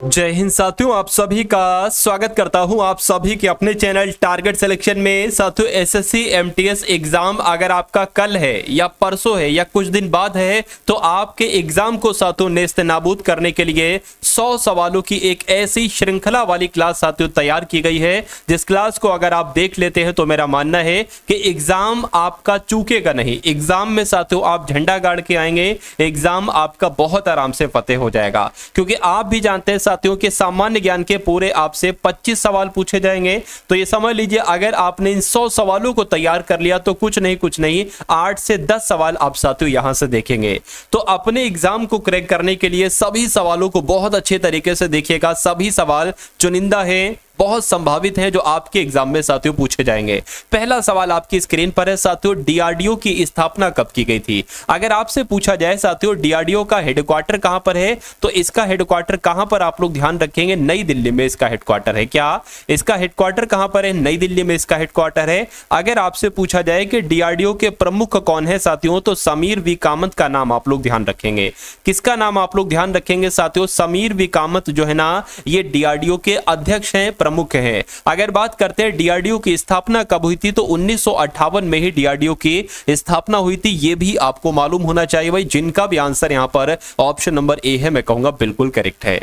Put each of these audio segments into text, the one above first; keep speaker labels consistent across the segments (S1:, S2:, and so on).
S1: जय हिंद साथियों, आप सभी का स्वागत करता हूं आप सभी के अपने चैनल टारगेट सिलेक्शन में। साथियों, एसएससी एमटीएस एग्जाम अगर आपका कल है या परसों है या कुछ दिन बाद है तो आपके एग्जाम को साथियों नेस्त नाबूद करने के लिए 100 सवालों की एक ऐसी श्रृंखला वाली क्लास साथियों तैयार की गई है, जिस क्लास को अगर आप देख लेते हैं तो मेरा मानना है कि एग्जाम आपका चूकेगा नहीं। एग्जाम में साथियों आप झंडा गाड़ के आएंगे, एग्जाम आपका बहुत आराम से फतेह हो जाएगा। क्योंकि आप भी जानते हैं साथियों के सामान्य ज्ञान के पूरे आपसे 25 सवाल पूछे जाएंगे। तो ये समझ लीजिए, अगर आपने इन 100 सवालों को तैयार कर लिया तो कुछ नहीं 8 से 10 सवाल आप साथियों यहां से देखेंगे। तो अपने एग्जाम को क्रैक करने के लिए सभी सवालों को बहुत अच्छे तरीके से देखिएगा। सभी सवाल चुनिंदा है, बहुत संभावित हैं जो आपके एग्जाम में साथियों पूछे जाएंगे। पहला सवाल आपकी स्क्रीन पर है साथियों, डीआरडीओ की स्थापना कब की गई थी। अगर आपसे पूछा जाए साथियों डीआरडीओ का हेडक्वार्टर कहां पर है, तो इसका हेडक्वार्टर कहां पर आप लोग ध्यान रखेंगे, नई दिल्ली में इसका हेडक्वार्टर है। क्या इसका हेडक्वार्टर कहां पर है? नई दिल्ली में इसका हेडक्वार्टर है। अगर आपसे पूछा जाए कि डीआरडीओ के प्रमुख कौन है साथियों, तो समीर वी कामत का नाम आप लोग ध्यान रखेंगे। किसका नाम आप लोग ध्यान रखेंगे साथियों? समीर वी कामत जो है ना, ये डीआरडीओ के अध्यक्ष हैं, प्रमुख है। अगर बात करते हैं डीआरडीओ की स्थापना कब हुई थी, तो 1958 में ही डीआरडीओ की स्थापना हुई थी। यह भी आपको मालूम होना चाहिए भाई। जिनका भी आंसर यहां पर ऑप्शन नंबर ए है, मैं कहूंगा बिल्कुल करेक्ट है।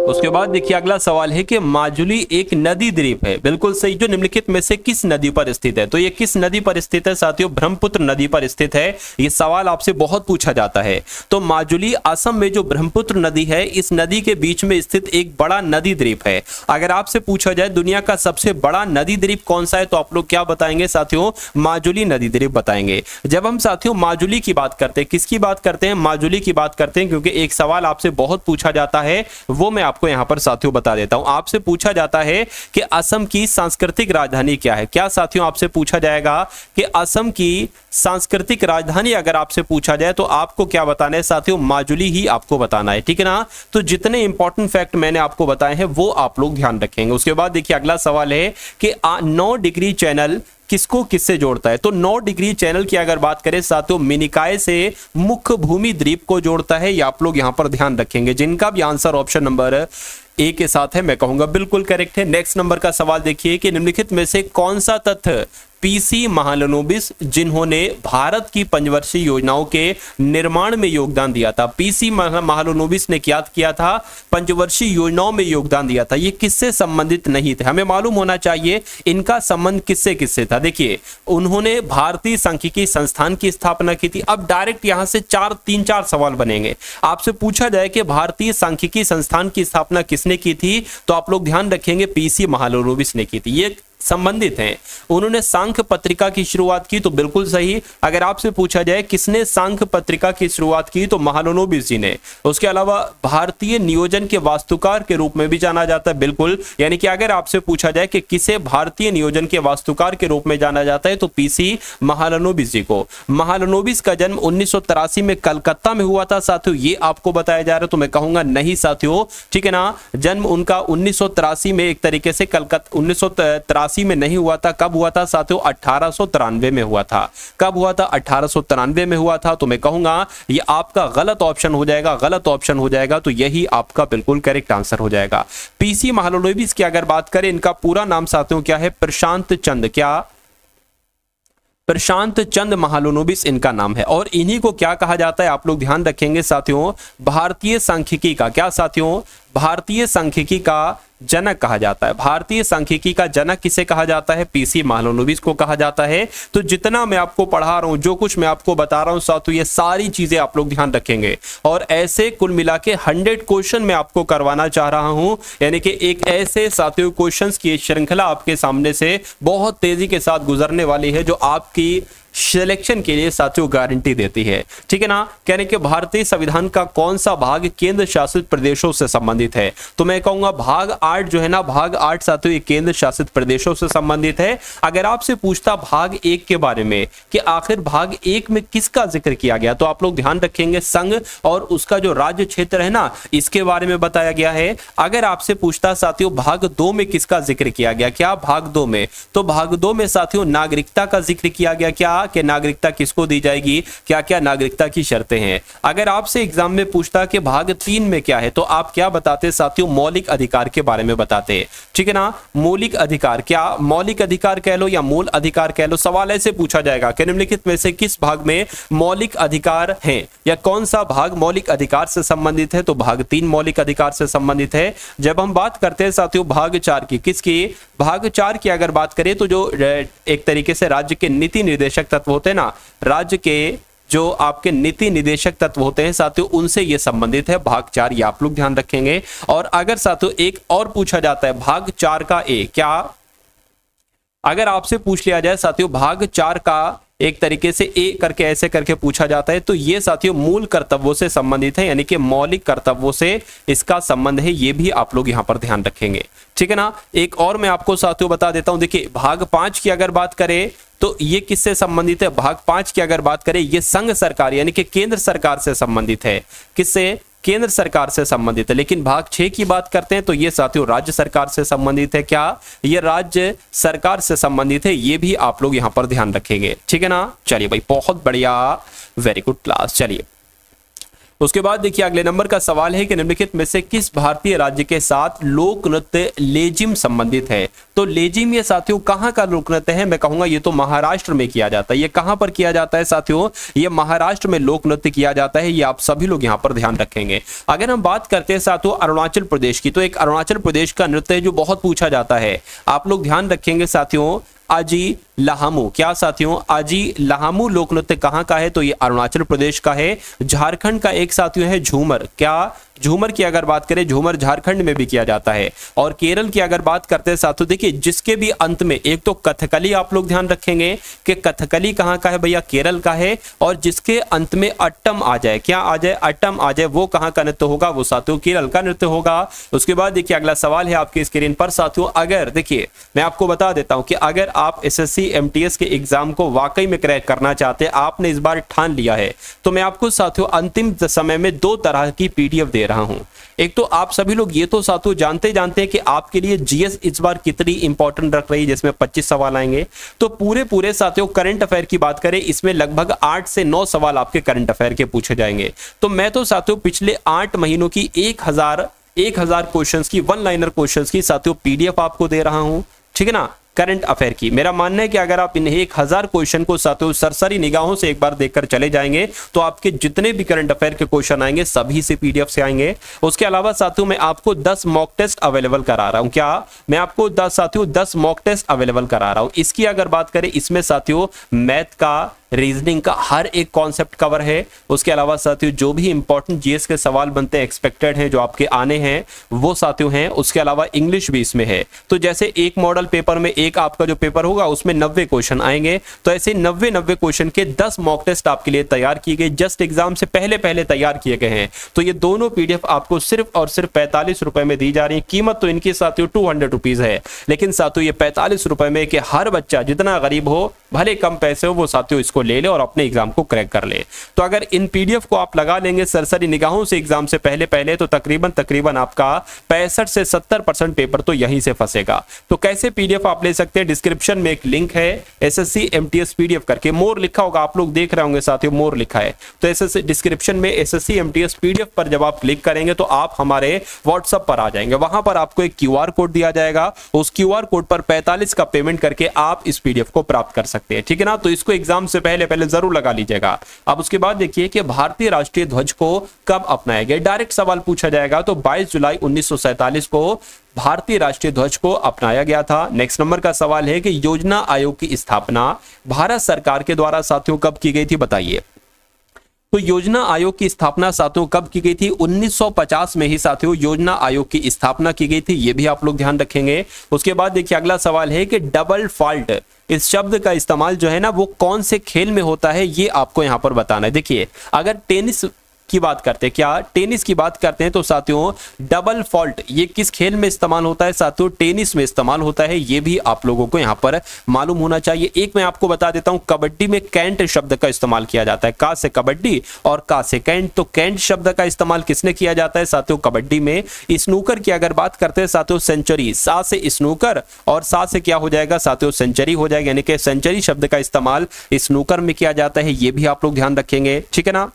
S1: उसके बाद देखिए अगला सवाल है कि माजुली एक नदी द्वीप है। बिल्कुल सही। जो निम्नलिखित में से किस नदी पर स्थित है? तो ये किस नदी पर स्थित है साथियों? ब्रह्मपुत्र नदी पर स्थित है। ये सवाल आपसे बहुत पूछा जाता है। तो माजुली असम में जो ब्रह्मपुत्र नदी है, इस नदी के बीच में स्थित एक बड़ा नदी द्वीप है। अगर आपसे पूछा जाए दुनिया का सबसे बड़ा नदी द्वीप कौन सा है, तो आप लोग क्या बताएंगे साथियों? माजुली नदी द्वीप बताएंगे। जब हम साथियों माजुली की बात करते हैं, किसकी बात करते हैं? माजुली की बात करते हैं, क्योंकि एक सवाल आपसे बहुत पूछा जाता है, वो मैं आपको यहां पर साथियों बता देता हूं। आपसे पूछा जाता है कि असम की सांस्कृतिक राजधानी क्या है। क्या साथियों आपसे पूछा जाएगा कि असम की सांस्कृतिक राजधानी अगर आपसे पूछा जाए तो आपको क्या बताना है साथियों? माजुली ही आपको बताना है, ठीक है ना। तो जितने इंपॉर्टेंट फैक्ट मैंने आपको बताए हैं वो आप लोग ध्यान रखेंगे। उसके बाद देखिए अगला सवाल है कि 9 डिग्री चैनल किसको किससे जोड़ता है। तो 9 डिग्री चैनल की अगर बात करें साथियों, मिनिकाय से मुख्य भूमि द्वीप को जोड़ता है। ये आप लोग यहां पर ध्यान रखेंगे। जिनका भी आंसर ऑप्शन नंबर ए के साथ है, मैं कहूंगा बिल्कुल करेक्ट है। नेक्स्ट नंबर का सवाल देखिए कि निम्नलिखित में से कौन सा तथ्य पीसी महालनोबिस, जिन्होंने भारत की पंचवर्षीय योजनाओं के निर्माण में योगदान दिया था, पीसी महालनोबिस ने क्या किया था? पंचवर्षीय योजनाओं में योगदान दिया था। ये किससे संबंधित नहीं थे? हमें मालूम होना चाहिए इनका संबंध किससे किससे था। देखिए, उन्होंने भारतीय सांख्यिकी संस्थान की स्थापना की थी। अब डायरेक्ट यहां से 3-4 सवाल बनेंगे। आपसे पूछा जाए कि भारतीय सांख्यिकी संस्थान की स्थापना किसने की थी, तो आप लोग ध्यान रखेंगे पीसी महालनोबिस ने की थी। ये संबंधित हैं। उन्होंने सांख्य पत्रिका की शुरुआत की, तो बिल्कुल सही। अगर आपसे पूछा जाए किसने सांख्य पत्रिका की शुरुआत की, तो महालनोबिस जी ने। उसके अलावा भारतीय नियोजन के वास्तुकार के रूप में भी जाना जाता है, बिल्कुल। यानी कि अगर आपसे पूछा जाए कि किसे भारतीय नियोजन के वास्तुकार के रूप में जाना जाता है, तो पीसी महालनोबिस जी को। महालनोबिस का जन्म 1983 में कलकत्ता में हुआ था साथियों, ये आपको बताया जा रहा है। तो मैं कहूंगा नहीं साथियों, ठीक है ना। जन्म उनका 1983 में एक तरीके से कलकत्ता 1983 में नहीं हुआ था। कब हुआ था साथियों? 1893 में हुआ था। कब हुआ था? 1893 में हुआ था। तो मैं कहूंगा ये आपका गलत ऑप्शन हो जाएगा, गलत ऑप्शन हो जाएगा। तो यही आपका बिल्कुल करेक्ट आंसर हो जाएगा। पीसी महालनोबिस की अगर बात करें, इनका पूरा नाम साथियों क्या है? प्रशांत चंद। क्या? प्रशांत चंद महालनोबिस इनका नाम है। और इन्हीं को क्या कहा जाता है, आप लोग ध्यान रखेंगे साथियों? भारतीय सांख्यिकी का क्या साथियों? भारतीय सांख्यिकी का जनक कहा जाता है। भारतीय सांख्यिकी का जनक किसे कहा जाता है? पीसी महालनोबिस को कहा जाता है। तो जितना मैं आपको पढ़ा रहा हूं, जो कुछ मैं आपको बता रहा हूं साथियों, ये सारी चीजें आप लोग ध्यान रखेंगे। और ऐसे कुल मिला के 100 क्वेश्चन मैं आपको करवाना चाह रहा हूं। यानी कि एक ऐसे साथियों क्वेश्चंस की श्रृंखला आपके सामने से बहुत तेजी के साथ गुजरने वाली है, जो आपकी सिलेक्शन के लिए साथियों गारंटी देती है, ठीक है ना। कहने के भारतीय संविधान का कौन सा भाग केंद्र शासित प्रदेशों से संबंधित है? तो मैं कहूंगा भाग 8 जो है ना, भाग 8 साथियों केंद्र शासित प्रदेशों से संबंधित है। अगर आपसे पूछता भाग 1 के बारे में कि आखिर भाग 1 में किसका जिक्र किया गया, तो आप लोग ध्यान रखेंगे संघ और उसका जो राज्य क्षेत्र है ना, इसके बारे में बताया गया है। अगर आपसे पूछता साथियों भाग 2 में किसका जिक्र किया गया, क्या भाग 2 में? तो भाग 2 में साथियों नागरिकता का जिक्र किया गया। क्या? था कि नागरिकता किसको दी जाएगी, क्या क्या नागरिकता की शर्तें हैं। अगर आपसे एग्जाम में पूछता कि भाग 3 में क्या है तो आप क्या बताते साथियों, मौलिक अधिकार के बारे में बताते, ठीक है ना। मौलिक अधिकार, क्या मौलिक अधिकार कह लो या मूल अधिकार कह लो, सवाल ऐसे पूछा जाएगा कि निम्नलिखित में से किस भाग में मौलिक अधिकार हैं या कौन सा भाग मौलिक अधिकार से संबंधित है, तो भाग 3 मौलिक अधिकार से संबंधित है। जब हम बात करते हैं साथियों भाग 4 की, किसकी, भाग 4 की अगर बात करें तो जो एक तरीके से राज्य के नीति निर्देशक तत्व होते हैं ना, राज्य के जो आपके नीति निदेशक तत्व होते हैं साथियों, उनसे ये संबंधित है भाग 4, ये आप लोग ध्यान रखेंगे। और अगर साथियों एक और पूछा जाता है भाग 4 का ए, क्या अगर आपसे पूछ लिया जाए साथियों भाग 4 का एक तरीके से ए करके ऐसे करके पूछा जाता है, तो ये साथियों मूल कर्तव्यों से संबंधित है, यानी कि मौलिक कर्तव्यों से इसका संबंध है, ये भी आप लोग यहां पर ध्यान रखेंगे, ठीक है ना। एक और मैं आपको साथियों बता देता हूं, देखिए भाग 5 की अगर बात करें तो ये किससे संबंधित है, भाग 5 की अगर बात करें ये संघ सरकार यानी कि केंद्र सरकार से संबंधित है, किससे, केंद्र सरकार से संबंधित है। लेकिन भाग 6 की बात करते हैं तो ये साथियों राज्य सरकार से संबंधित है, क्या ये राज्य सरकार से संबंधित है, ये भी आप लोग यहां पर ध्यान रखेंगे, ठीक है ना। चलिए भाई बहुत बढ़िया, वेरी गुड क्लास। चलिए उसके बाद देखिए अगले नंबर का सवाल है कि निम्नलिखित में से किस भारतीय राज्य के साथ लोक नृत्य लेजिम संबंधित है। तो लेजिम ये साथियों कहां का लोक नृत्य है, मैं कहूंगा ये तो महाराष्ट्र में किया जाता है। ये कहां पर किया जाता है साथियों, ये महाराष्ट्र में लोक नृत्य किया जाता है, ये आप सभी लोग यहां पर ध्यान रखेंगे। अगर हम बात करते हैं साथियों अरुणाचल प्रदेश की, तो एक अरुणाचल प्रदेश का नृत्य है जो बहुत पूछा जाता है, आप लोग ध्यान रखेंगे साथियों, आजी लहामू, क्या साथियों, आजी लहामू लोक नृत्य कहां का है, तो ये अरुणाचल प्रदेश का है। झारखंड का एक साथियों है झूमर, क्या झूमर की अगर बात करें झूमर झारखंड में भी किया जाता है। और केरल की अगर बात करते हैं साथियों, देखिए जिसके भी अंत में एक तो कथकली आप लोग ध्यान रखेंगे कि कथकली कहां का है भैया, केरल का है। और जिसके अंत में अट्टम आ जाए, क्या आ जाए, अट्टम आ जाए, वो कहां का नृत्य होगा, वो साथियों केरल का नृत्य होगा। उसके बाद देखिए अगला सवाल है आपकी स्क्रीन पर साथियों, अगर देखिए मैं आपको बता देता हूं कि अगर आप एसएससी एमटीएस के एग्जाम को वाकई में क्रैक करना चाहते हैं, आपने इस बार ठान लिया है, तो मैं आपको साथियों अंतिम समय में 2 तरह की पीडीएफ दे रहा हूं। एक तो आप सभी लोग ये तो साथियों जानते हैं कि आपके लिए जीएस इस बार कितनी इंपॉर्टेंट रख रही है, जिसमें 25 सवाल आएंगे। तो पूरे साथियों करंट अफेयर की बात करें, इसमें लगभग 8 से 9 सवाल आपके करंट अफेयर के पूछे जाएंगे। तो मैं तो साथियों पिछले 8 महीनों की 1000 क्वेश्चंस की, 1 लाइनर क्वेश्चंस की साथियों पीडीएफ आपको दे रहा हूं, ठीक है ना, करंट अफेयर की। मेरा मानना है कि अगर आप इन 1000 क्वेश्चन को साथियों सरसरी निगाहों से एक बार देखकर चले जाएंगे तो आपके जितने भी करंट अफेयर के क्वेश्चन आएंगे सभी से पीडीएफ से आएंगे। उसके अलावा साथियों मैं आपको 10 मॉक टेस्ट अवेलेबल करा रहा हूं, क्या मैं आपको 10 मॉक टेस्ट अवेलेबल करा रहा हूं। इसकी अगर बात करें, इसमें साथियों मैथ का, रीजनिंग का हर एक कॉन्सेप्ट कवर है। उसके अलावा साथियों जो भी इंपॉर्टेंट जीएस के सवाल बनते हैं, एक्सपेक्टेड हैं, जो आपके आने हैं, वो साथियों हैं। उसके अलावा इंग्लिश भी इसमें है। तो जैसे एक मॉडल पेपर में एक आपका जो पेपर होगा उसमें 90 क्वेश्चन आएंगे, तो ऐसे 90 क्वेश्चन के 10 मॉक टेस्ट आपके लिए तैयार किए गए, जस्ट एग्जाम से पहले तैयार किए गए हैं। तो ये दोनों पीडीएफ आपको सिर्फ और सिर्फ 45 रुपए में दी जा रही है। कीमत तो इनकी साथियों 200 रुपीज है, लेकिन साथियों ये 45 रुपए में कि हर बच्चा जितना गरीब हो, भले कम पैसे हो, वो साथियों इसको ले ले और अपने एग्जाम को क्रैक कर ले। तो अगर इन पीडीएफ को आप लगा लेंगे सरसरी निगाहों से एग्जाम से पहले तो तकरीबन आपका 65 से 70% पेपर तो यहीं से फंसेगा। तो कैसे पीडीएफ आप ले सकते हैं, डिस्क्रिप्शन में एक लिंक है एसएससी एमटीएस पीडीएफ करके, मोर लिखा होगा, आप लोग देख रहे होंगे साथियों मोर लिखा है। तो एसएससी डिस्क्रिप्शन में एसएससी एमटीएस पीडीएफ पर जब आप क्लिक करेंगे तो आप हमारे व्हाट्सएप पर आ जाएंगे। वहां पर आपको एक क्यूआर कोड दिया जाएगा, उस क्यूआर कोड पर 45 का पेमेंट करके आप इस पीडीएफ को प्राप्त कर सकते हैं, ठीक है ना। तो इसको एग्जाम से पहले जरूर लगा लीजिएगा। अब उसके बाद देखिए कि भारतीय राष्ट्रीय ध्वज को कब अपनाया गया, डायरेक्ट सवाल पूछा जाएगा। तो 22 जुलाई 1947 को भारतीय राष्ट्रीय ध्वज को अपनाया गया था। नेक्स्ट नंबर का सवाल है कि योजना आयोग की स्थापना भारत सरकार के द्वारा साथियों कब की गई थी, बताइए। तो योजना आयोग की स्थापना साथियों कब की गई थी, 1950 में ही साथियों योजना आयोग की स्थापना की गई थी, ये भी आप लोग ध्यान रखेंगे। उसके बाद देखिए अगला सवाल है कि डबल फॉल्ट, इस शब्द का इस्तेमाल जो है ना वो कौन से खेल में होता है, ये आपको यहां पर बताना है। देखिए अगर टेनिस की बात करते हैं, क्या टेनिस की बात करते हैं, तो साथियों डबल फॉल्ट ये किस खेल में इस्तेमाल होता है? साथियों टेनिस में इस्तेमाल होता है। ये भी आप लोगों को यहां पर मालूम होना चाहिए। एक मैं आपको बता देता हूं, कबड्डी में कैंट शब्द का इस्तेमाल किया जाता है। का से कबड्डी और का से कैंट, तो कैंट शब्द का इस्तेमाल किसने किया जाता है? साथियों कबड्डी में। स्नूकर की अगर बात करते हैं साथियों, सेंचुरी, सा से स्नूकर और सा से क्या हो जाएगा साथियों? सेंचुरी हो जाएगा, यानी कि सेंचुरी शब्द का इस्तेमाल स्नूकर में किया जाता है। ये भी आप लोग ध्यान रखेंगे, ठीक है ना।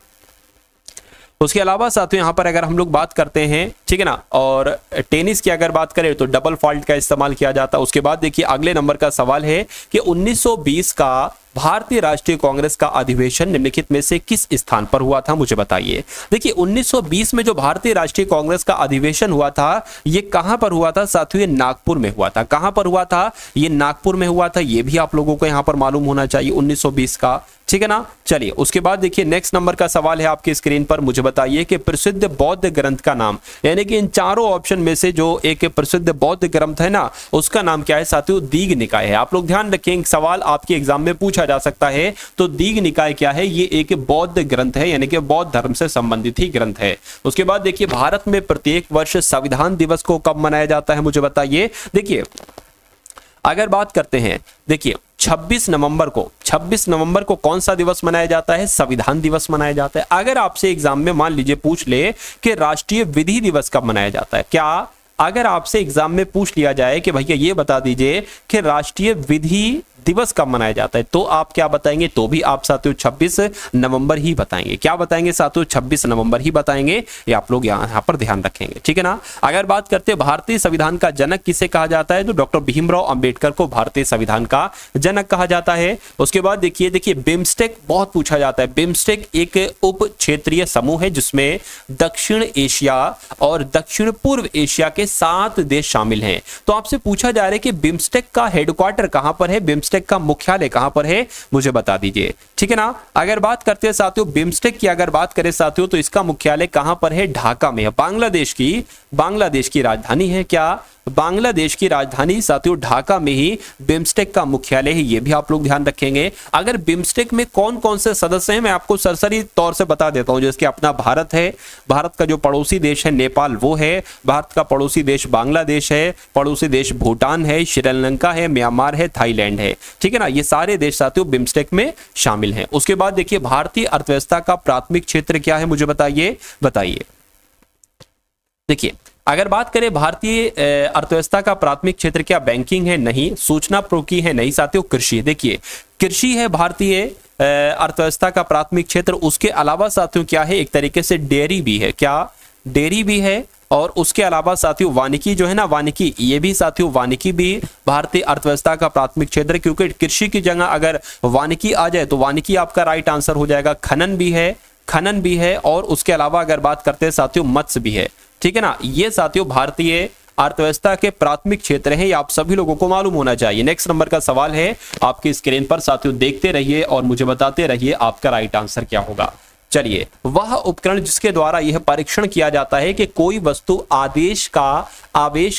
S1: उसके अलावा साथियों यहां पर अगर हम लोग बात करते हैं, ठीक है ना, और टेनिस की अगर बात करें तो डबल फॉल्ट का इस्तेमाल किया जाता है। उसके बाद देखिए अगले नंबर का सवाल है कि 1920 का भारतीय राष्ट्रीय कांग्रेस का अधिवेशन निम्नलिखित में से किस स्थान पर हुआ था? मुझे बताइए। देखिए 1920 में जो भारतीय राष्ट्रीय कांग्रेस का अधिवेशन हुआ था, ये कहां पर हुआ था साथियों? ये नागपुर में हुआ था। कहां पर हुआ था? ये नागपुर में हुआ था। ये भी आप लोगों को यहां पर मालूम होना चाहिए 1920 का, ठीक है ना। चलिए उसके बाद देखिए नेक्स्ट नंबर का सवाल है आपकी स्क्रीन पर। मुझे बताइए कि प्रसिद्ध बौद्ध ग्रंथ का नाम, यानी कि इन चारों ऑप्शन में से जो एक प्रसिद्ध बौद्ध ग्रंथ है ना, उसका नाम क्या है साथियों? दीघ निकाय है। आप लोग ध्यान रखें, सवाल आपके एग्जाम में पूछा जा सकता है। तो दीघ निकाय क्या है? ये एक बौद्ध ग्रंथ है, यानी कि बौद्ध धर्म से संबंधित ही ग्रंथ है। उसके बाद देखिए भारत में प्रत्येक वर्ष संविधान दिवस को कब मनाया जाता है? मुझे बताइए। देखिए अगर बात करते हैं, देखिए 26 नवंबर को कौन सा दिवस मनाया जाता है? संविधान दिवस मनाया जाता है। अगर आपसे एग्जाम में मान लीजिए पूछ ले कि राष्ट्रीय विधि दिवस कब मनाया जाता है, क्या अगर आपसे एग्जाम में पूछ लिया जाए कि भैया ये बता दीजिए कि राष्ट्रीय विधि दिवस कब मनाया जाता है, तो आप क्या बताएंगे? तो भी आप साथियों 26 नवंबर ही बताएंगे। क्या बताएंगे साथियों? 26 नवंबर ही बताएंगे। ये आप लोग यहाँ पर ध्यान रखेंगे, ठीक है ना। अगर बात करते हैं भारतीय संविधान का जनक किसे कहा जाता है, तो डॉक्टर भीमराव अंबेडकर को भारतीय संविधान का जनक कहा जाता है। उसके बाद देखिए बिम्स्टेक बहुत पूछा जाता है। बिम्स्टेक एक उप क्षेत्रीय समूह है जिसमें दक्षिण एशिया और दक्षिण पूर्व एशिया के 7 देश शामिल हैं। तो आपसे पूछा जा रहा है कि बिम्स्टेक का हेडक्वार्टर कहां पर है, बिम्स्टेक का मुख्यालय कहां पर है, मुझे बता दीजिए, ठीक है ना। अगर बात करते हैं साथियों बिम्स्टेक की, अगर बात करें साथियों तो इसका मुख्यालय कहां पर है? ढाका में है। बांग्लादेश की राजधानी है। क्या बांग्लादेश की राजधानी साथियों ढाका में ही बिम्स्टेक का मुख्यालय है। ये भी आप लोग ध्यान रखेंगे। अगर बिम्स्टेक में कौन कौन से सदस्य हैं मैं आपको सरसरी तौर से बता देता हूं। जैसे कि अपना भारत है, भारत का जो पड़ोसी देश है नेपाल वो है, भारत का पड़ोसी देश बांग्लादेश है, पड़ोसी देश भूटान है, श्रीलंका है, म्यांमार है, थाईलैंड है, ठीक है ना। ये सारे देश साथियों बिम्स्टेक में शामिल हैं। उसके बाद देखिए भारतीय अर्थव्यवस्था का प्राथमिक क्षेत्र क्या है, मुझे बताइए। देखिए अगर बात करें भारतीय अर्थव्यवस्था का प्राथमिक क्षेत्र क्या बैंकिंग है? नहीं। सूचना प्रौद्योगिकी है? नहीं साथियों। कृषि, देखिए कृषि है भारतीय अर्थव्यवस्था का प्राथमिक क्षेत्र। उसके अलावा साथियों क्या है? एक तरीके से डेयरी भी है। क्या डेयरी भी है? और उसके अलावा साथियों वानिकी जो है ना, वानिकी, ये भी साथियों वानिकी भी भारतीय अर्थव्यवस्था का प्राथमिक क्षेत्र है। क्योंकि कृषि की जगह अगर वानिकी आ जाए तो वानिकी आपका राइट आंसर हो जाएगा। खनन भी है और उसके अलावा अगर बात करते हैं साथियों मत्स्य भी है, ठीक है ना। ये साथियों भारतीय अर्थव्यवस्था के प्राथमिक क्षेत्र हैं। ये आप सभी लोगों को मालूम होना चाहिए। नेक्स्ट नंबर का सवाल है आपकी स्क्रीन पर साथियों, देखते रहिए और मुझे बताते रहिए आपका राइट आंसर क्या होगा। चलिए, वह उपकरण जिसके द्वारा यह परीक्षण किया जाता है कि कोई वस्तु आवेश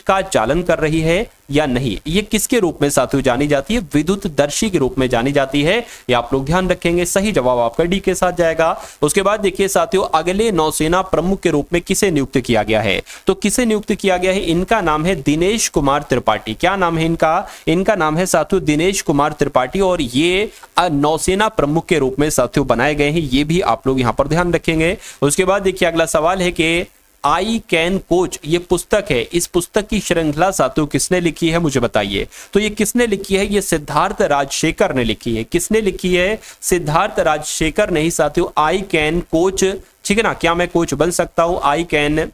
S1: का चालन कर रही है या नहीं, ये किसके रूप में साथियों जानी जाती है? विद्युत दर्शी के रूप में जानी जाती है। ये आप लोग ध्यान रखेंगे। सही जवाब आपका डी के साथ जाएगा। उसके बाद देखिए साथियों अगले नौसेना प्रमुख के रूप में किसे नियुक्त किया गया है? तो किसे नियुक्त किया गया है? इनका नाम है दिनेश कुमार त्रिपाठी। क्या नाम है इनका? इनका नाम है साथियों दिनेश कुमार त्रिपाठी और ये नौसेना प्रमुख के रूप में साथियों बनाए गए हैं। ये भी आप लोग यहां पर ध्यान रखेंगे। उसके बाद देखिए अगला सवाल है कि आई कैन कोच ये पुस्तक है, इस पुस्तक की श्रृंखला साथियों किसने लिखी है, मुझे बताइए। तो ये किसने लिखी है? ये सिद्धार्थ राजशेखर ने लिखी है। किसने लिखी है? सिद्धार्थ राजशेखर ने ही साथियों आई कैन कोच, ठीक है ना। क्या मैं कोच बन सकता हूं?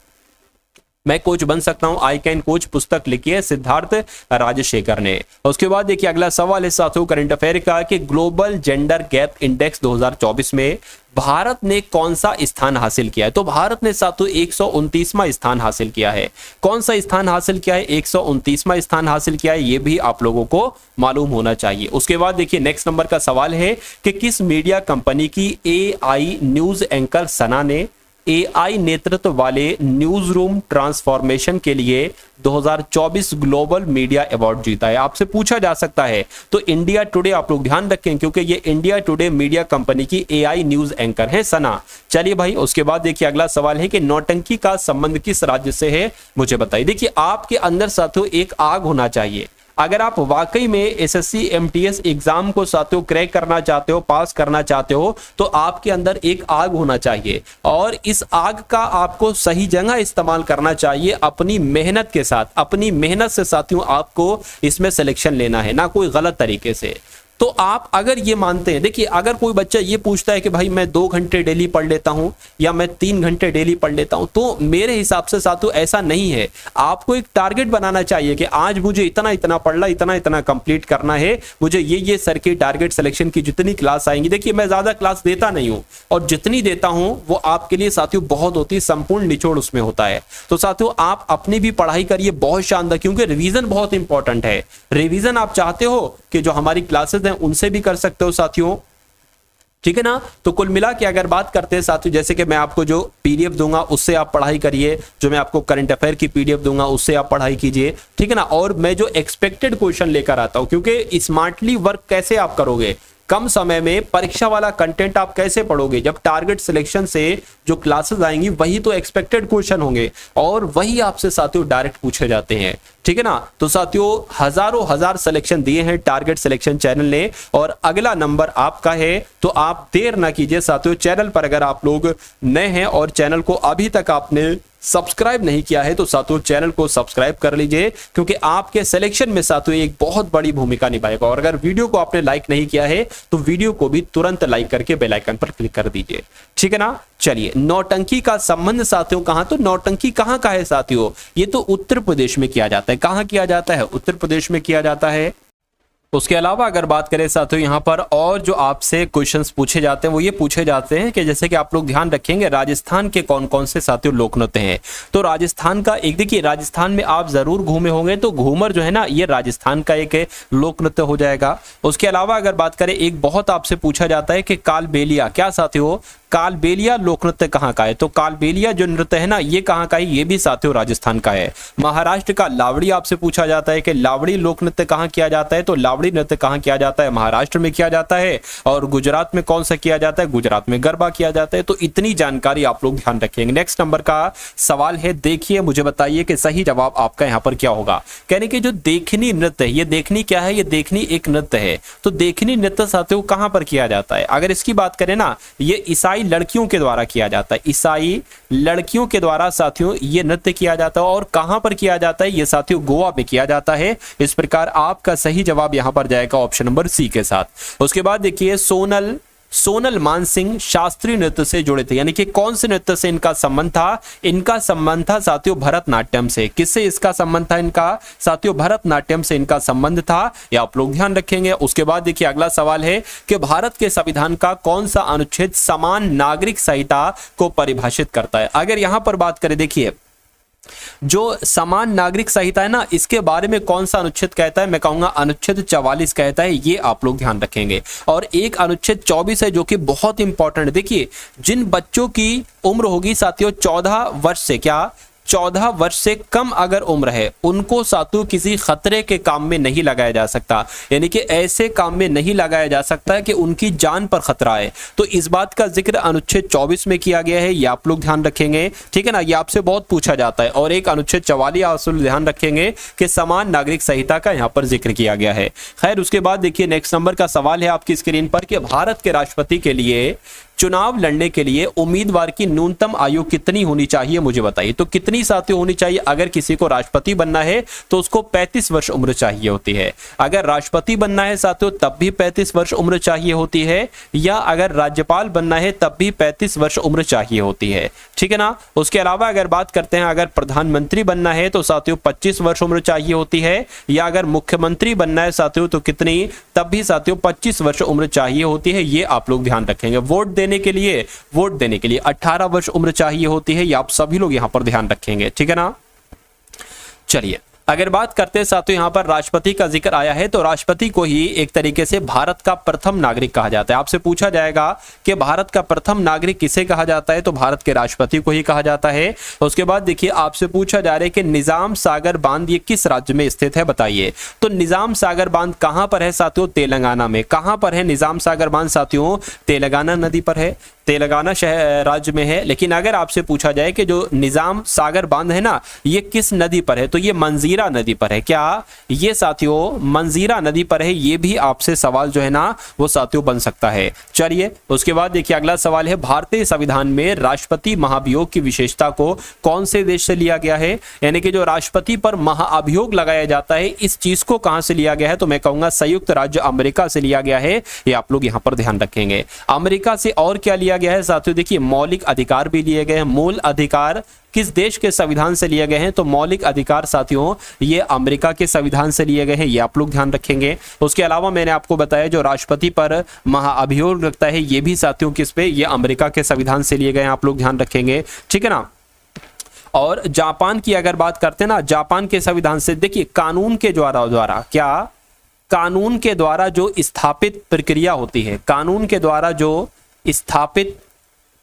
S1: मैं कोच बन सकता हूं, आई कैन कोच पुस्तक लिखी है सिद्धार्थ राजशेखर ने। उसके बाद देखिए अगला सवाल है साथियों करंट अफेयर का कि ग्लोबल जेंडर गैप इंडेक्स 2024 में भारत ने कौन सा स्थान हासिल किया है? तो भारत ने साथियों 129वां स्थान हासिल किया है। कौन सा स्थान हासिल किया है? 129वां स्थान हासिल किया है। ये भी आप लोगों को मालूम होना चाहिए। उसके बाद देखिए नेक्स्ट नंबर का सवाल है कि किस मीडिया कंपनी की AI न्यूज एंकर सना ने एआई नेतृत्व वाले न्यूज रूम ट्रांसफॉर्मेशन के लिए 2024 ग्लोबल मीडिया अवार्ड जीता है। आपसे पूछा जा सकता है, तो इंडिया टुडे आप लोग ध्यान रखें, क्योंकि ये इंडिया टुडे मीडिया कंपनी की एआई न्यूज एंकर है सना। चलिए भाई, उसके बाद देखिए अगला सवाल है कि नौटंकी का संबंध किस राज्य से है, मुझे बताइए। देखिए आपके अंदर साथियों एक आग होना चाहिए। अगर आप वाकई में एसएससी एमटीएस एग्जाम को साथियों क्रैक करना चाहते हो, पास करना चाहते हो, तो आपके अंदर एक आग होना चाहिए और इस आग का आपको सही जगह इस्तेमाल करना चाहिए। अपनी मेहनत के साथ, अपनी मेहनत से साथियों आपको इसमें सिलेक्शन लेना है, ना कोई गलत तरीके से। तो आप अगर ये मानते हैं, देखिए अगर कोई बच्चा ये पूछता है कि भाई मैं 2 घंटे डेली पढ़ लेता हूं या मैं 3 घंटे डेली पढ़ लेता हूं, तो मेरे हिसाब से साथियों ऐसा नहीं है। आपको एक टारगेट बनाना चाहिए कि आज मुझे इतना इतना पढ़ना, इतना इतना कंप्लीट करना है, मुझे ये सर के टारगेट सिलेक्शन की जितनी क्लास आएंगी। देखिए मैं ज्यादा क्लास देता नहीं हूं और जितनी देता हूं वो आपके लिए साथियों बहुत होती है, संपूर्ण निचोड़ उसमें होता है। तो साथियों आप अपनी भी पढ़ाई करिए बहुत शानदार, क्योंकि रिवीजन बहुत इंपॉर्टेंट है। रिवीजन आप चाहते हो कि जो हमारी क्लासेस हैं उनसे भी कर सकते हो साथियों, ठीक है ना। तो कुल मिला के अगर बात करते हैं साथियों, जैसे कि मैं आपको जो पीडीएफ दूंगा उससे आप पढ़ाई करिए, जो मैं आपको करंट अफेयर की पीडीएफ दूंगा उससे आप पढ़ाई कीजिए, ठीक है ना। और मैं जो एक्सपेक्टेड क्वेश्चन लेकर आता हूं, क्योंकि स्मार्टली वर्क कैसे आप करोगे, कम समय में परीक्षा वाला कंटेंट आप कैसे पढ़ोगे, जब टारगेट सिलेक्शन से जो क्लासेस आएंगी वही तो एक्सपेक्टेड क्वेश्चन होंगे और वही आपसे साथियों डायरेक्ट पूछे जाते हैं, ठीक है ना। तो साथियों हजारों हजार सिलेक्शन दिए हैं टारगेट सिलेक्शन चैनल ने और अगला नंबर आपका है। तो आप देर ना कीजिए साथियों, चैनल पर अगर आप लोग नए हैं और चैनल को अभी तक आपने सब्सक्राइब नहीं किया है तो साथियों चैनल को सब्सक्राइब कर लीजिए, क्योंकि आपके सिलेक्शन में साथियों एक बहुत बड़ी भूमिका निभाएगा। और अगर वीडियो को आपने लाइक नहीं किया है तो वीडियो को भी तुरंत लाइक करके बेल आइकन पर क्लिक कर दीजिए, ठीक है ना। चलिए, नौटंकी का संबंध साथियों कहां, तो नौटंकी कहां का है साथियों, ये तो उत्तर प्रदेश में किया जाता है। कहां किया जाता है, उत्तर प्रदेश में किया जाता है। उसके अलावा अगर बात करें साथियों यहाँ पर और जो आपसे क्वेश्चंस पूछे जाते हैं वो ये पूछे जाते हैं कि जैसे कि आप लोग ध्यान रखेंगे राजस्थान के कौन कौन से साथियों लोक नृत्य हैं। तो राजस्थान का एक, देखिए राजस्थान में आप जरूर घूमे होंगे, तो घूमर जो है ना ये राजस्थान का एक लोक नृत्य हो जाएगा। उसके अलावा अगर बात करें, एक बहुत आपसे पूछा जाता है कि कालबेलिया, क्या साथियों कालबेलिया लोक नृत्य कहाँ का है, तो कालबेलिया जो नृत्य है ना ये कहाँ का है, ये भी साथियों राजस्थान का है। महाराष्ट्र का लावड़ी आपसे पूछा जाता है कि लावड़ी लोक नृत्य कहाँ किया जाता है, तो लावड़ी नृत्य कहाँ किया जाता है, महाराष्ट्र में किया जाता है। और गुजरात में कौन सा किया जाता है, गुजरात में गरबा किया जाता है। तो इतनी जानकारी आप लोग ध्यान रखेंगे। नेक्स्ट नंबर का सवाल है, देखिए मुझे बताइए कि सही जवाब आपका यहाँ पर क्या होगा। कहने की जो देखनी नृत्य है, ये देखनी क्या है, ये देखनी एक नृत्य है। तो देखनी नृत्य साथियों कहाँ पर किया जाता है, अगर इसकी बात करें ना, ये ईसाई लड़कियों के द्वारा किया जाता है। ईसाई लड़कियों के द्वारा साथियों ये नृत्य किया जाता है। और कहां पर किया जाता है, ये साथियों गोवा में किया जाता है। इस प्रकार आपका सही जवाब यहां पर जाएगा ऑप्शन नंबर सी के साथ। उसके बाद देखिए सोनल मानसिंह शास्त्रीय नृत्य से जुड़े थे, यानी कि कौन से नृत्य से इनका संबंध था, इनका संबंध था साथियों भरतनाट्यम से। किससे इसका संबंध था इनका, साथियों भरतनाट्यम से इनका संबंध था, ये आप लोग ध्यान रखेंगे। उसके बाद देखिए अगला सवाल है कि भारत के संविधान का कौन सा अनुच्छेद समान नागरिक संहिता को परिभाषित करता है। अगर यहां पर बात करें, देखिए जो समान नागरिक संहिता है ना, इसके बारे में कौन सा अनुच्छेद कहता है, मैं कहूंगा अनुच्छेद 44 कहता है, ये आप लोग ध्यान रखेंगे। और एक अनुच्छेद 24 है जो कि बहुत इंपॉर्टेंट। देखिए जिन बच्चों की उम्र होगी साथियों 14 वर्ष से, क्या 14 वर्ष से कम अगर उम्र है, उनको साथियों किसी खतरे के काम में नहीं लगाया जा सकता, यानी कि ऐसे काम में नहीं लगाया जा सकता कि उनकी जान पर खतरा है। तो इस बात का जिक्र अनुच्छेद 24 में किया गया है, ये आप लोग ध्यान रखेंगे, ठीक है ना। ये आपसे बहुत पूछा जाता है। और एक अनुच्छेद 44 आप ध्यान रखेंगे कि समान नागरिक संहिता का यहाँ पर जिक्र किया गया है। खैर उसके बाद देखिए नेक्स्ट नंबर का सवाल है आपकी स्क्रीन पर कि भारत के राष्ट्रपति के लिए चुनाव लड़ने के लिए उम्मीदवार की न्यूनतम आयु कितनी होनी चाहिए, मुझे बताइए। तो कितनी साथियों होनी चाहिए, अगर किसी को राष्ट्रपति बनना है तो उसको 35 वर्ष उम्र चाहिए होती है। अगर राष्ट्रपति बनना है साथियों तब भी 35 वर्ष उम्र चाहिए होती है, या अगर राज्यपाल बनना है तब भी 35 वर्ष उम्र चाहिए होती है, ठीक है ना। उसके अलावा अगर बात करते हैं, अगर प्रधानमंत्री बनना है तो साथियों 25 वर्ष उम्र चाहिए होती है, या अगर मुख्यमंत्री बनना है साथियों तो कितनी, तब भी साथियों 25 वर्ष उम्र चाहिए होती है, ये आप लोग ध्यान रखेंगे। वोट देने के लिए 18 वर्ष उम्र चाहिए होती है, ये आप सभी लोग यहां पर ध्यान रखेंगे, ठीक है ना। चलिए अगर बात करते हैं साथियों यहाँ पर राष्ट्रपति का जिक्र आया है, तो राष्ट्रपति को ही एक तरीके से भारत का प्रथम नागरिक कहा जाता है। आपसे पूछा जाएगा कि भारत का प्रथम नागरिक किसे कहा जाता है, तो भारत के राष्ट्रपति को ही कहा जाता है। उसके बाद देखिए आपसे पूछा जा रहा है कि निजाम सागर बांध ये किस राज्य में स्थित है, बताइए। तो निजाम सागर बांध कहां पर है साथियों, तेलंगाना में। कहां पर है निजाम सागर बांध साथियों, तेलंगाना नदी पर है, तेलंगाना शहर राज्य में है। लेकिन अगर आपसे पूछा जाए कि जो निजाम सागर बांध है ना, ये किस नदी पर है, तो ये मंजीरा नदी पर है। क्या ये साथियों मंजीरा नदी पर है, ये भी आपसे सवाल जो है ना वो साथियों बन सकता है। चलिए उसके बाद देखिए अगला सवाल है, भारतीय संविधान में राष्ट्रपति महाभियोग की विशेषता को कौन से देश से लिया गया है, यानी कि जो राष्ट्रपति पर महाअभियोग लगाया जाता है, इस चीज को कहां से लिया गया है, तो मैं कहूंगा संयुक्त राज्य अमेरिका से लिया गया है। ये आप लोग यहां पर ध्यान रखेंगे। अमेरिका से और क्या लिया गया है साथियों, देखिए मौलिक अधिकार भी लिए गए हैं। मूल अधिकार किस देश के संविधान से लिए गए हैं, तो मौलिक अधिकार साथियों ये अमेरिका के संविधान से लिए गए हैं, ये आप लोग ध्यान रखेंगे। उसके अलावा मैंने आपको बताया जो राष्ट्रपति पर महाअभियोग लगता है, ये भी साथियों किस पे, ये अमेरिका के संविधान से लिए गए हैं, आप लोग ध्यान रखेंगे, ठीक है ना। और जापान की अगर बात करते हैं ना, जापान के संविधान से देखिए कानून के द्वारा क्या, कानून के द्वारा जो स्थापित प्रक्रिया होती है, कानून के द्वारा जो स्थापित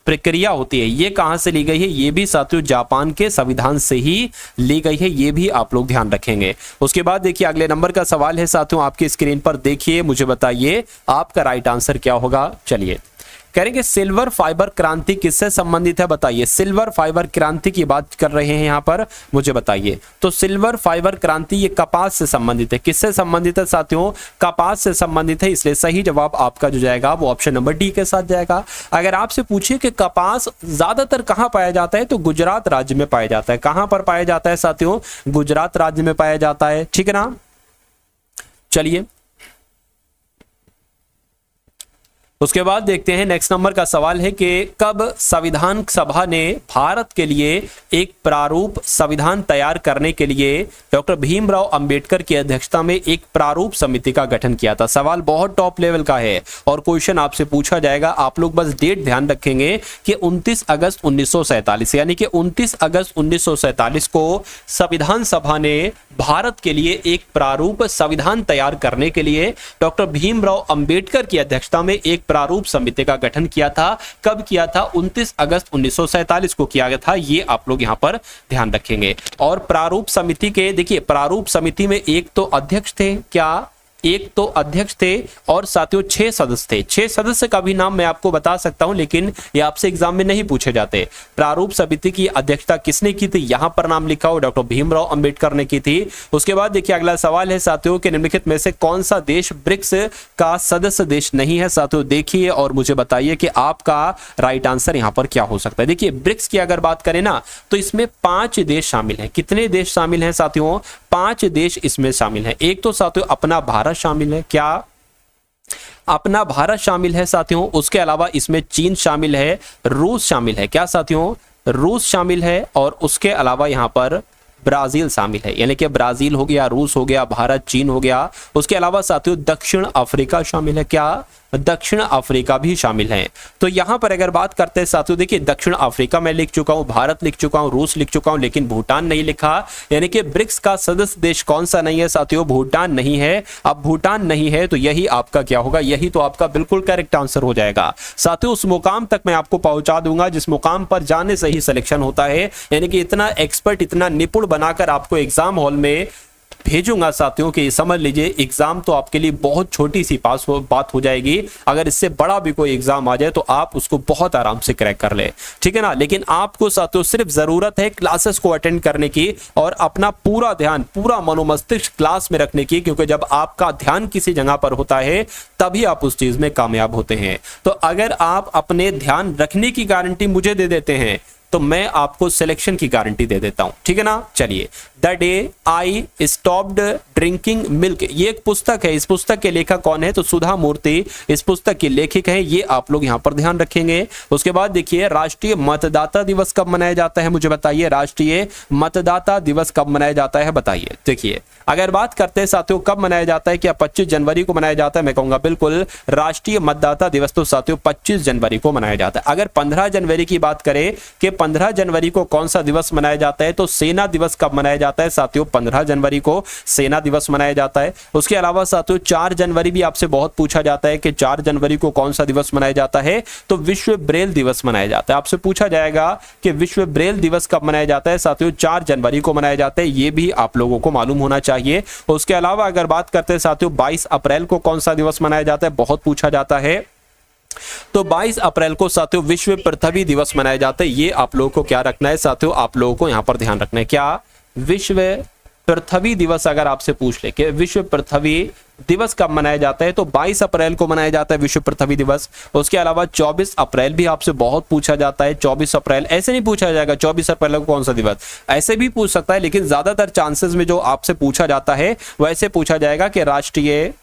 S1: प्रक्रिया होती है, ये कहां से ली गई है, ये भी साथियों जापान के संविधान से ही ली गई है, ये भी आप लोग ध्यान रखेंगे। उसके बाद देखिए अगले नंबर का सवाल है साथियों, आपकी स्क्रीन पर देखिए, मुझे बताइए आपका राइट आंसर क्या होगा। चलिए करेंगे सिल्वर फाइबर क्रांति किससे संबंधित है, बताइए। सिल्वर फाइबर क्रांति की बात कर रहे हैं यहां पर, मुझे बताइए। तो सिल्वर फाइबर क्रांति ये कपास से संबंधित है, किससे संबंधित है साथियों, कपास से संबंधित है, इसलिए सही जवाब आपका जो जाएगा वो ऑप्शन नंबर डी के साथ जाएगा। अगर आपसे पूछिए कि कपास ज्यादातर कहां पाया जाता है, तो गुजरात राज्य में पाया जाता है। कहां पर पाया जाता है साथियों, गुजरात राज्य में पाया जाता है, ठीक है ना। चलिए उसके बाद देखते हैं नेक्स्ट नंबर का सवाल है कि कब संविधान सभा ने भारत के लिए एक प्रारूप संविधान तैयार करने के लिए डॉक्टर भीमराव अंबेडकर की अध्यक्षता में एक प्रारूप समिति का गठन किया था। सवाल बहुत टॉप लेवल का है और क्वेश्चन आपसे पूछा जाएगा, आप लोग बस डेट ध्यान रखेंगे कि 29 अगस्त 1947 यानी कि 29 अगस्त 1947 को संविधान सभा ने भारत के लिए एक प्रारूप संविधान तैयार करने के लिए डॉक्टर भीमराव अंबेडकर की अध्यक्षता में एक प्रारूप समिति का गठन किया था। कब किया था, 29 अगस्त 1947 को किया गया था, ये आप लोग यहां पर ध्यान रखेंगे। और प्रारूप समिति के देखिए, प्रारूप समिति में एक तो अध्यक्ष थे, क्या एक तो अध्यक्ष थे और साथियों 6 सदस्य थे। 6 सदस्य का भी नाम मैं आपको बता सकता हूं, लेकिन ये आपसे एग्जाम में नहीं पूछे जाते। प्रारूप समिति की अध्यक्षता किसने की थी, यहां पर नाम लिखा हो डॉक्टर भीमराव अंबेडकर ने की थी। उसके बाद देखिए अगला सवाल है साथियों कि निम्नलिखित में से कौन सा देश ब्रिक्स का सदस्य देश नहीं है। साथियों देखिए और मुझे बताइए कि आपका राइट आंसर यहां पर क्या हो सकता है। देखिए ब्रिक्स की अगर बात करें ना, तो इसमें 5 देश शामिल हैं। कितने देश शामिल हैं साथियों, 5 देश इसमें शामिल हैं। एक तो साथियों अपना भारत शामिल है, क्या अपना भारत शामिल है साथियों। उसके अलावा इसमें चीन शामिल है, रूस शामिल है, क्या साथियों, रूस शामिल है। और उसके अलावा यहां पर ब्राजील शामिल है, यानी कि ब्राजील हो गया, रूस हो गया, भारत, चीन हो गया। उसके अलावा साथियों दक्षिण अफ्रीका शामिल है, क्या दक्षिण अफ्रीका भी शामिल है। तो यहां पर अगर बात करते हैं साथियों, देखिए दक्षिण अफ्रीका मैं लिख चुका हूं, भारत लिख चुका हूं, रूस लिख चुका हूं, लेकिन भूटान नहीं लिखा। यानी कि ब्रिक्स का सदस्य देश कौन सा नहीं है साथियों, भूटान नहीं है। अब भूटान नहीं है तो यही आपका क्या होगा, यही तो आपका बिल्कुल करेक्ट आंसर हो जाएगा। साथियों उस मुकाम तक मैं आपको पहुंचा दूंगा जिस मुकाम पर जाने से ही सिलेक्शन होता है, यानी कि इतना एक्सपर्ट, इतना निपुण बनाकर आपको एग्जाम हॉल में भेजूंगा साथियों कि समझ लीजिए एग्जाम तो आपके लिए बहुत छोटी सी बात हो जाएगी। अगर इससे बड़ा भी कोई एग्जाम आ जाए तो आप उसको बहुत आराम से क्रैक कर ले, ठीक है ना। लेकिन आपको साथियों सिर्फ जरूरत है क्लासेस को अटेंड करने की और अपना पूरा ध्यान, पूरा मनोमस्तिष्क क्लास में रखने की, क्योंकि जब आपका ध्यान किसी जगह पर होता है तभी आप उस चीज में कामयाब होते हैं। तो अगर आप अपने ध्यान रखने की गारंटी मुझे दे देते हैं तो मैं आपको सिलेक्शन की गारंटी दे देता हूं, ठीक है ना। चलिए, the day I stopped drinking milk, ये एक पुस्तक है। इस पुस्तक के लेखक कौन है, तो सुधा मूर्ति इस पुस्तक की लेखक है, ये आप लोग यहां पर ध्यान रखेंगे। उसके बाद देखिए राष्ट्रीय मतदाता दिवस कब मनाया जाता है, मुझे बताइए। राष्ट्रीय मतदाता दिवस कब मनाया जाता है, बताइए। देखिए अगर बात करते हैं साथियों कब मनाया जाता है, क्या 25 जनवरी को मनाया जाता है, मैं कहूंगा बिल्कुल। राष्ट्रीय मतदाता दिवस तो साथियों 25 जनवरी को मनाया जाता है। अगर 15 जनवरी की बात करें कि 15 जनवरी को कौन सा दिवस मनाया जाता है? तो सेना दिवस कब मनाया जाता है साथियों? 15 जनवरी को सेना दिवस मनाया जाता है। उसके अलावा साथियों 4 जनवरी भी आपसे बहुत पूछा जाता है कि 4 जनवरी को कौन सा दिवस मनाया जाता है? तो विश्व ब्रेल दिवस मनाया जाता है। आपसे पूछा जाएगा कि विश्व ब्रेल दिवस कब मनाया जाता है? साथियों 4 जनवरी को मनाया जाता है। ये भी आप लोगों को मालूम होना चाहिए। उसके अलावा अगर बात करते हैं साथियों 22 अप्रैल को कौन सा दिवस मनाया जाता है? बहुत पूछा जाता है। तो 22 अप्रैल को साथियों विश्व पृथ्वी दिवस मनाया जाता है। ये आप लोगों को क्या रखना है साथियों? आप लोगों को यहां पर ध्यान रखना है। क्या? विश्व पृथ्वी दिवस अगर आपसे पूछ ले कि विश्व पृथ्वी दिवस कब मनाया जाता है? तो 22 अप्रैल को मनाया जाता है विश्व पृथ्वी दिवस। उसके अलावा 24 अप्रैल भी आपसे बहुत पूछा जाता है। 24 अप्रैल ऐसे नहीं पूछा जाएगा 24 अप्रैल को कौन सा दिवस, ऐसे भी पूछ सकता है, लेकिन ज्यादातर चांसेस में जो आपसे पूछा जाता है वैसे पूछा जाएगा कि राष्ट्रीय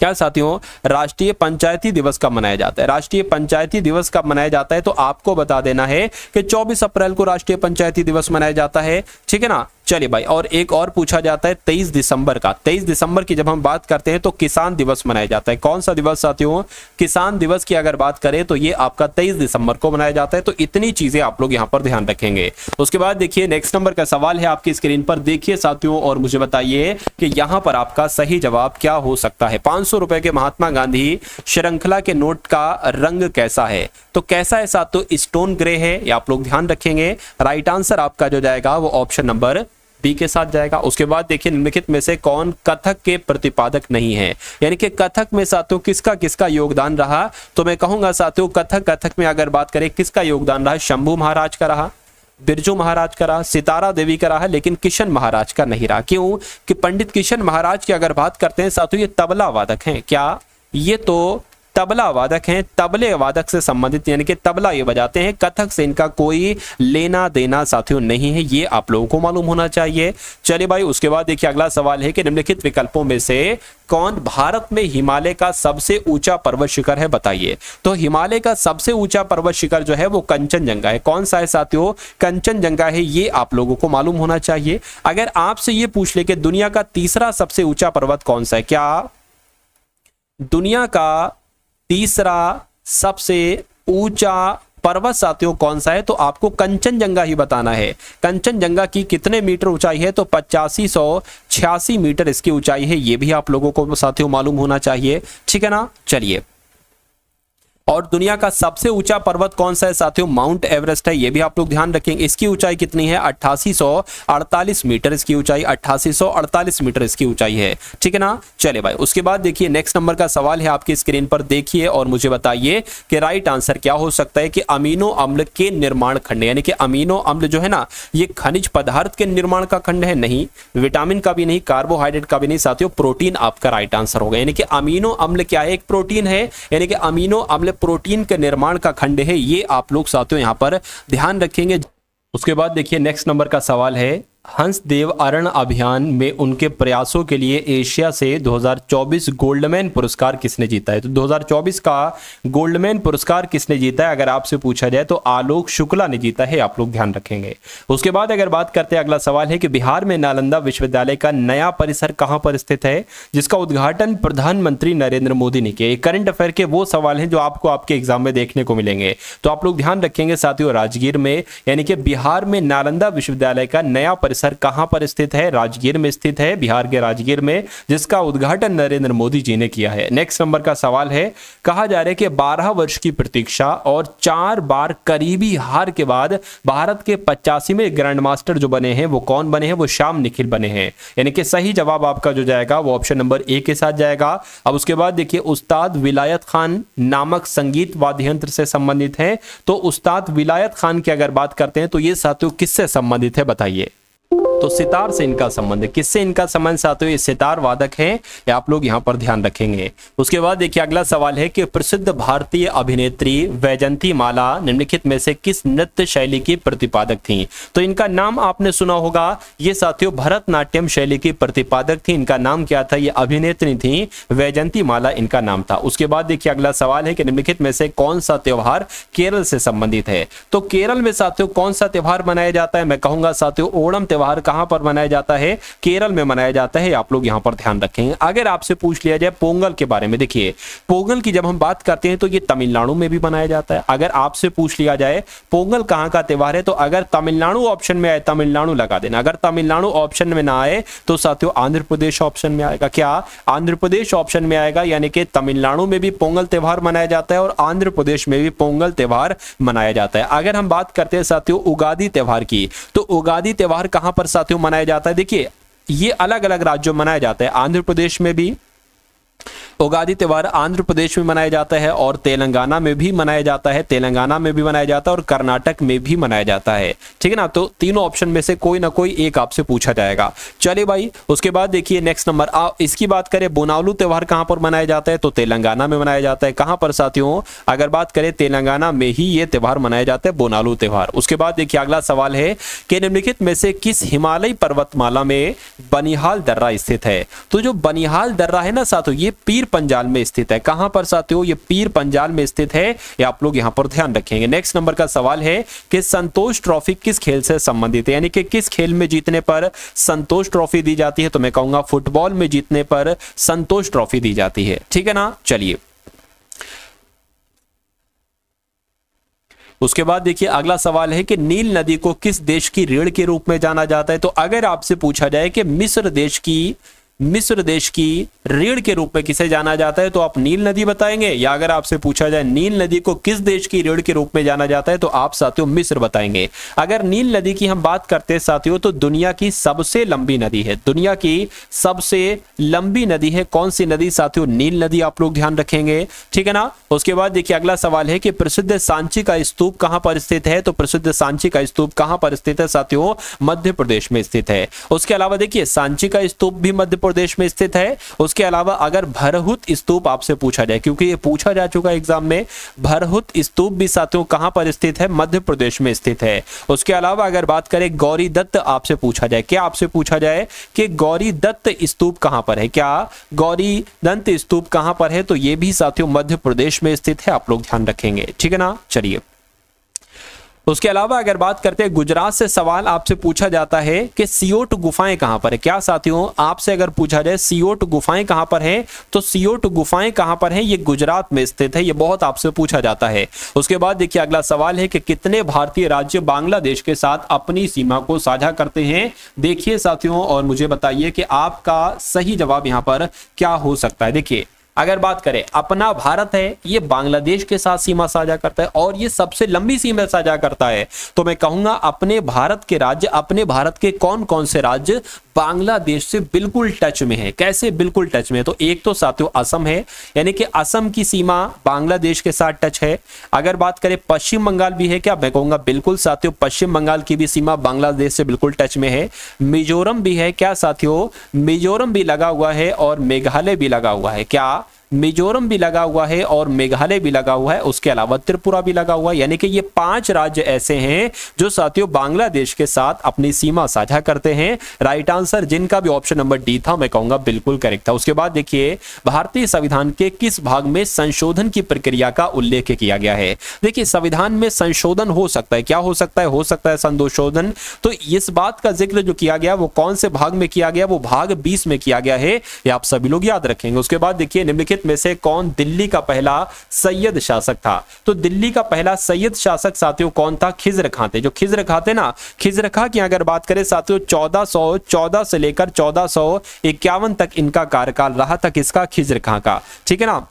S1: क्या साथियों राष्ट्रीय पंचायती दिवस कब मनाया जाता है? राष्ट्रीय पंचायती दिवस कब मनाया जाता है? तो आपको बता देना है कि 24 अप्रैल को राष्ट्रीय पंचायती दिवस मनाया जाता है। ठीक है ना? चलिए भाई, और एक और पूछा जाता है 23 दिसंबर का। 23 दिसंबर की जब हम बात करते हैं तो किसान दिवस मनाया जाता है। कौन सा दिवस साथियों? किसान दिवस की अगर बात करें तो ये आपका 23 दिसंबर को मनाया जाता है। तो इतनी चीजें आप लोग यहाँ पर ध्यान रखेंगे। उसके बाद देखिए नेक्स्ट नंबर का सवाल है आपकी स्क्रीन पर, देखिए साथियों और मुझे बताइए कि यहाँ पर आपका सही जवाब क्या हो सकता है। 500 रुपए के महात्मा गांधी श्रृंखला के नोट का रंग कैसा है? तो कैसा है साथियों? स्टोन ग्रे है, ये आप लोग ध्यान रखेंगे। राइट आंसर आपका जो जाएगा वो ऑप्शन नंबर बी के साथ जाएगा। उसके बाद देखिए निम्नलिखित में से कौन कथक के प्रतिपादक नहीं है? यानी कि कथक में साथियों किसका किसका योगदान रहा? तो मैं कहूंगा साथियों कथक में अगर बात करें किसका योगदान रहा? शंभू महाराज का रहा, बिरजू महाराज का रहा, सितारा देवी का रहा, लेकिन किशन महाराज का नहीं रहा। क्यों? कि पंडित किशन महाराज की अगर बात करते हैं साथियों ये तबला वादक हैं। क्या? ये तो तबला वादक हैं, तबले वादक से संबंधित, यानी कि तबला ये बजाते हैं। कथक से इनका कोई लेना देना साथियों नहीं है, ये आप लोगों को मालूम होना चाहिए। चलिए भाई, उसके बाद देखिए अगला सवाल है कि निम्नलिखित विकल्पों में से कौन भारत में हिमालय का सबसे ऊंचा पर्वत शिखर है? बताइए। तो हिमालय का सबसे ऊंचा पर्वत शिखर जो है वो कंचनजंगा है। कौन सा है साथियों? कंचनजंगा है, ये आप लोगों को मालूम होना चाहिए। अगर आपसे ये पूछ ले कि दुनिया का तीसरा सबसे ऊंचा पर्वत कौन सा है? क्या दुनिया का तीसरा सबसे ऊंचा पर्वत साथियों कौन सा है? तो आपको कंचनजंगा ही बताना है। कंचनजंगा की कितने मीटर ऊंचाई है? तो 8586 मीटर इसकी ऊंचाई है। ये भी आप लोगों को साथियों मालूम होना चाहिए। ठीक है ना? चलिए, और दुनिया का सबसे ऊंचा पर्वत कौन सा है साथियों? माउंट एवरेस्ट है, ये भी आप लोग ध्यान रखेंगे। इसकी ऊंचाई कितनी है? 8848 मीटर इसकी ऊंचाई, 8848 मीटर इसकी ऊंचाई है। ठीक है ना? चले भाई, उसके बाद देखिए नेक्स्ट नंबर का सवाल है आपकी स्क्रीन पर, देखिए और मुझे बताइए कि राइट आंसर क्या हो सकता है कि अमीनो अम्ल के निर्माण खंड, यानी कि अमीनो अम्ल जो है ना ये खनिज पदार्थ के निर्माण का खंड है? नहीं, विटामिन का भी नहीं, कार्बोहाइड्रेट का भी नहीं साथियों, प्रोटीन आपका राइट आंसर होगा। यानी कि अमीनो अम्ल क्या है? एक प्रोटीन है, यानी कि अमीनो अम्ल प्रोटीन के निर्माण का खंड है। ये आप लोग साथियों यहां पर ध्यान रखेंगे। उसके बाद देखिए नेक्स्ट नंबर का सवाल है, हंसदेव अरण्य अभियान में उनके प्रयासों के लिए एशिया से 2024 गोल्डमैन पुरस्कार किसने जीता है? तो 2024 का गोल्डमैन पुरस्कार किसने जीता है अगर आपसे पूछा जाए तो आलोक शुक्ला ने जीता है, आप लोग ध्यान रखेंगे। उसके बाद अगर बात करते हैं, अगला सवाल है कि बिहार में नालंदा विश्वविद्यालय का नया परिसर कहां पर स्थित है जिसका उद्घाटन प्रधानमंत्री नरेंद्र मोदी ने किया? करंट अफेयर के वो सवाल हैं जो आपको आपके एग्जाम में देखने को मिलेंगे, तो आप लोग ध्यान रखेंगे साथियों। राजगीर में, यानी कि बिहार में नालंदा विश्वविद्यालय का नया सर कहां पर स्थित है? राजगीर में स्थित है, बिहार के राजगीर में, जिसका उद्घाटन नरेंद्र मोदी जी ने किया है। नेक्स्ट नंबर का सवाल है, कहा जा रहा है कि 12 वर्ष की प्रतीक्षा और 4 बार करीबी हार के बाद भारत के 85वें ग्रैंड मास्टर जो बने हैं वो कौन बने हैं? वो श्याम निखिल बने हैं। यानी कि सही जवाब आपका जो जाएगा वो ऑप्शन नंबर ए के साथ जाएगा। अब उसके बाद देखिए उस्ताद विलायत खान नामक संगीत वाद्य यंत्र से संबंधित है। तो उस्ताद विलायत खान की अगर बात करते हैं तो ये साथियों किससे संबंधित है? बताइए। तो सितार से इनका संबंध है। किससे इनका संबंध साथियों? ये सितार वादक हैं, ये आप लोग यहां पर ध्यान रखेंगे। उसके बाद देखिए अगला सवाल है कि प्रसिद्ध भारतीय अभिनेत्री वैजंती माला निम्नलिखित में से किस नृत्य शैली की प्रतिपादक थी? तो इनका नाम आपने सुना होगा, ये साथियों भरतनाट्यम शैली की प्रतिपादक थी। इनका नाम क्या था? ये अभिनेत्री थी वैजंती माला इनका नाम था। उसके बाद देखिए अगला सवाल है कि निम्नलिखित में से कौन सा त्योहार केरल से संबंधित है? तो केरल में साथियों कौन सा त्योहार मनाया जाता है? मैं कहूंगा साथियों ओणम त्योहार कहां कहां पर मनाया जाता है, केरल में मनाया जाता है, आप लोग यहां पर ध्यान रखेंगे। अगर आपसे पूछ लिया जाए पोंगल के बारे में, देखिए पोंगल की जब हम बात करते हैं तो ये तमिलनाडु में भी मनाया जाता है। अगर आपसे पूछ लिया जाए पोंगल कहां का त्योहार है, तो अगर तमिलनाडु ऑप्शन में आए तमिलनाडु लगा देना, अगर तमिलनाडु ऑप्शन में ना आए तो साथियों आंध्र प्रदेश ऑप्शन में आएगा। क्या आंध्र प्रदेश ऑप्शन में आएगा, यानी कि तमिलनाडु में भी पोंगल त्योहार मनाया जाता है और आंध्र प्रदेश में भी पोंगल त्योहार मनाया जाता है। अगर हम बात करते हैं साथियों उगादी त्योहार की, तो उगादी त्योहार कहां पर साथियों मनाया जाता है, देखिए ये अलग अलग राज्यों में मनाया जाता है। आंध्र प्रदेश में भी उगादी त्योहार आंध्र प्रदेश में मनाया जाता है और तेलंगाना में भी मनाया जाता है, तेलंगाना में भी मनाया जाता है और कर्नाटक में भी मनाया जाता है। ठीक है ना, तो तीनों ऑप्शन में से कोई ना कोई एक आपसे पूछा जाएगा। चलिए भाई, उसके बाद देखिए नेक्स्ट नंबर, इसकी बात करें बोनालू त्योहार कहां पर मनाया जाता है, तो तेलंगाना में मनाया जाता है। कहां पर साथियों, अगर बात करें तेलंगाना में ही ये त्योहार मनाया जाता है, बोनालू त्योहार। उसके बाद देखिए अगला सवाल है कि निम्नलिखित में से किस हिमालयी पर्वतमाला में बनिहाल दर्रा स्थित है। तो जो बनिहाल दर्रा है ना साथियों, ये पीर पंजाल में स्थित है। कहां पर साथियों, ये पीर पंजाल में स्थित है, ये आप लोग यहां पर ध्यान रखेंगे। नेक्स्ट नंबर का सवाल है कि संतोष ट्रॉफी किस खेल से संबंधित है, यानी कि किस खेल में जीतने पर संतोष ट्रॉफी दी जाती है, तो मैं कहूंगा फुटबॉल में जीतने पर संतोष ट्रॉफी दी जाती है। ठीक है ना, चलिए उसके बाद देखिए अगला सवाल है कि नील नदी को किस देश की रीढ़ के रूप में जाना जाता है। तो अगर आपसे पूछा जाए कि मिस्र देश की रीढ़ के रूप में किसे जाना जाता है, तो आप नील नदी बताएंगे, या अगर आपसे पूछा जाए नील नदी को किस देश की रीढ़ के रूप में जाना जाता है, तो आप साथियों मिस्र बताएंगे। अगर नील नदी की हम बात करते हैं साथियों, तो दुनिया की सबसे लंबी नदी है, दुनिया की सबसे लंबी नदी है कौन सी नदी साथियों, नील नदी, आप लोग ध्यान रखेंगे। ठीक है ना, उसके बाद देखिए अगला सवाल है कि प्रसिद्ध सांची का स्तूप कहां पर स्थित है। तो प्रसिद्ध सांची का स्तूप कहां पर स्थित है साथियों, मध्य प्रदेश में स्थित है। उसके अलावा देखिए सांची का स्तूप भी मध्य प्रदेश में स्थित है। उसके अलावा अगर भरहुत स्तूप आपसे पूछा जाए, क्योंकि ये पूछा जा चुका है एग्जाम में, भरहुत स्तूप भी साथियों कहां पर स्थित है, मध्य प्रदेश में स्थित है। उसके अलावा अगर बात करें गौरी दत्त आपसे पूछा जाए, क्या आपसे पूछा जाए कि गौरी दत्त स्तूप कहां पर है, क्या गौरी दत्त स्तूप कहां पर है, तो ये भी साथियों मध्य प्रदेश में स्थित है, आप लोग ध्यान रखेंगे। ठीक है ना, चलिए उसके अलावा अगर बात करते हैं गुजरात से सवाल आपसे पूछा जाता है कि सियोट गुफाएं कहां पर है। क्या साथियों, आपसे अगर पूछा जाए सियोट गुफाएं कहां पर है, तो सियोट गुफाएं कहां पर है, ये गुजरात में स्थित है, ये बहुत आपसे पूछा जाता है। उसके बाद देखिए अगला सवाल है कि कितने भारतीय राज्य बांग्लादेश के साथ अपनी सीमा को साझा करते हैं। देखिए साथियों और मुझे बताइए कि आपका सही जवाब यहां पर क्या हो सकता है। देखिए अगर बात करें अपना भारत है, ये बांग्लादेश के साथ सीमा साझा करता है और ये सबसे लंबी सीमा साझा करता है, तो मैं कहूंगा अपने भारत के राज्य, अपने भारत के कौन कौन से राज्य बांग्लादेश से बिल्कुल टच में है। कैसे बिल्कुल टच में है, तो एक तो साथियों असम है, यानी कि असम की सीमा बांग्लादेश के साथ टच है। अगर बात करें पश्चिम बंगाल भी है क्या, मैं कहूंगा बिल्कुल साथियों पश्चिम बंगाल की भी सीमा बांग्लादेश से बिल्कुल टच में है। मिजोरम भी है क्या साथियों, मिजोरम भी लगा हुआ है और मेघालय भी लगा हुआ है। क्या मिजोरम भी लगा हुआ है और मेघालय भी लगा हुआ है, उसके अलावा त्रिपुरा भी लगा हुआ है, यानी कि ये 5 राज्य ऐसे हैं जो साथियों बांग्लादेश के साथ अपनी सीमा साझा करते हैं। राइट आंसर जिनका भी ऑप्शन नंबर डी था, मैं कहूंगा बिल्कुल करेक्ट था। उसके बाद देखिए भारतीय संविधान के किस भाग में संशोधन की प्रक्रिया का उल्लेख किया गया है। देखिए संविधान में संशोधन हो सकता है, क्या हो सकता है संशोधन, तो इस बात का जिक्र जो किया गया वो कौन से भाग में किया गया, वो भाग 20 में किया गया है, ये आप सभी लोग याद रखेंगे। उसके बाद देखिए निम्नलिखित में से कौन दिल्ली का पहला सैयद शासक था। तो दिल्ली का पहला सैयद शासक साथियों कौन था, खिज्र खां थे। जो खिज्र खां थे ना, खिज्र खां की अगर बात करें साथियों 1414 से लेकर 1451 तक इनका कार्यकाल रहा था, किसका, खिज्र खां का। ठीक है ना,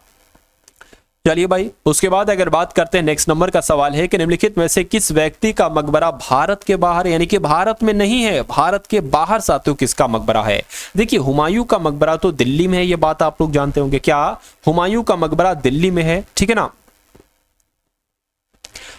S1: चलिए भाई उसके बाद अगर बात करते हैं नेक्स्ट नंबर का सवाल है कि निम्नलिखित में से किस व्यक्ति का मकबरा भारत के बाहर, यानी कि भारत में नहीं है, भारत के बाहर साथियों किसका मकबरा है। देखिए हुमायूं का मकबरा तो दिल्ली में है, ये बात आप लोग जानते होंगे। क्या हुमायूं का मकबरा दिल्ली में है, ठीक है ना।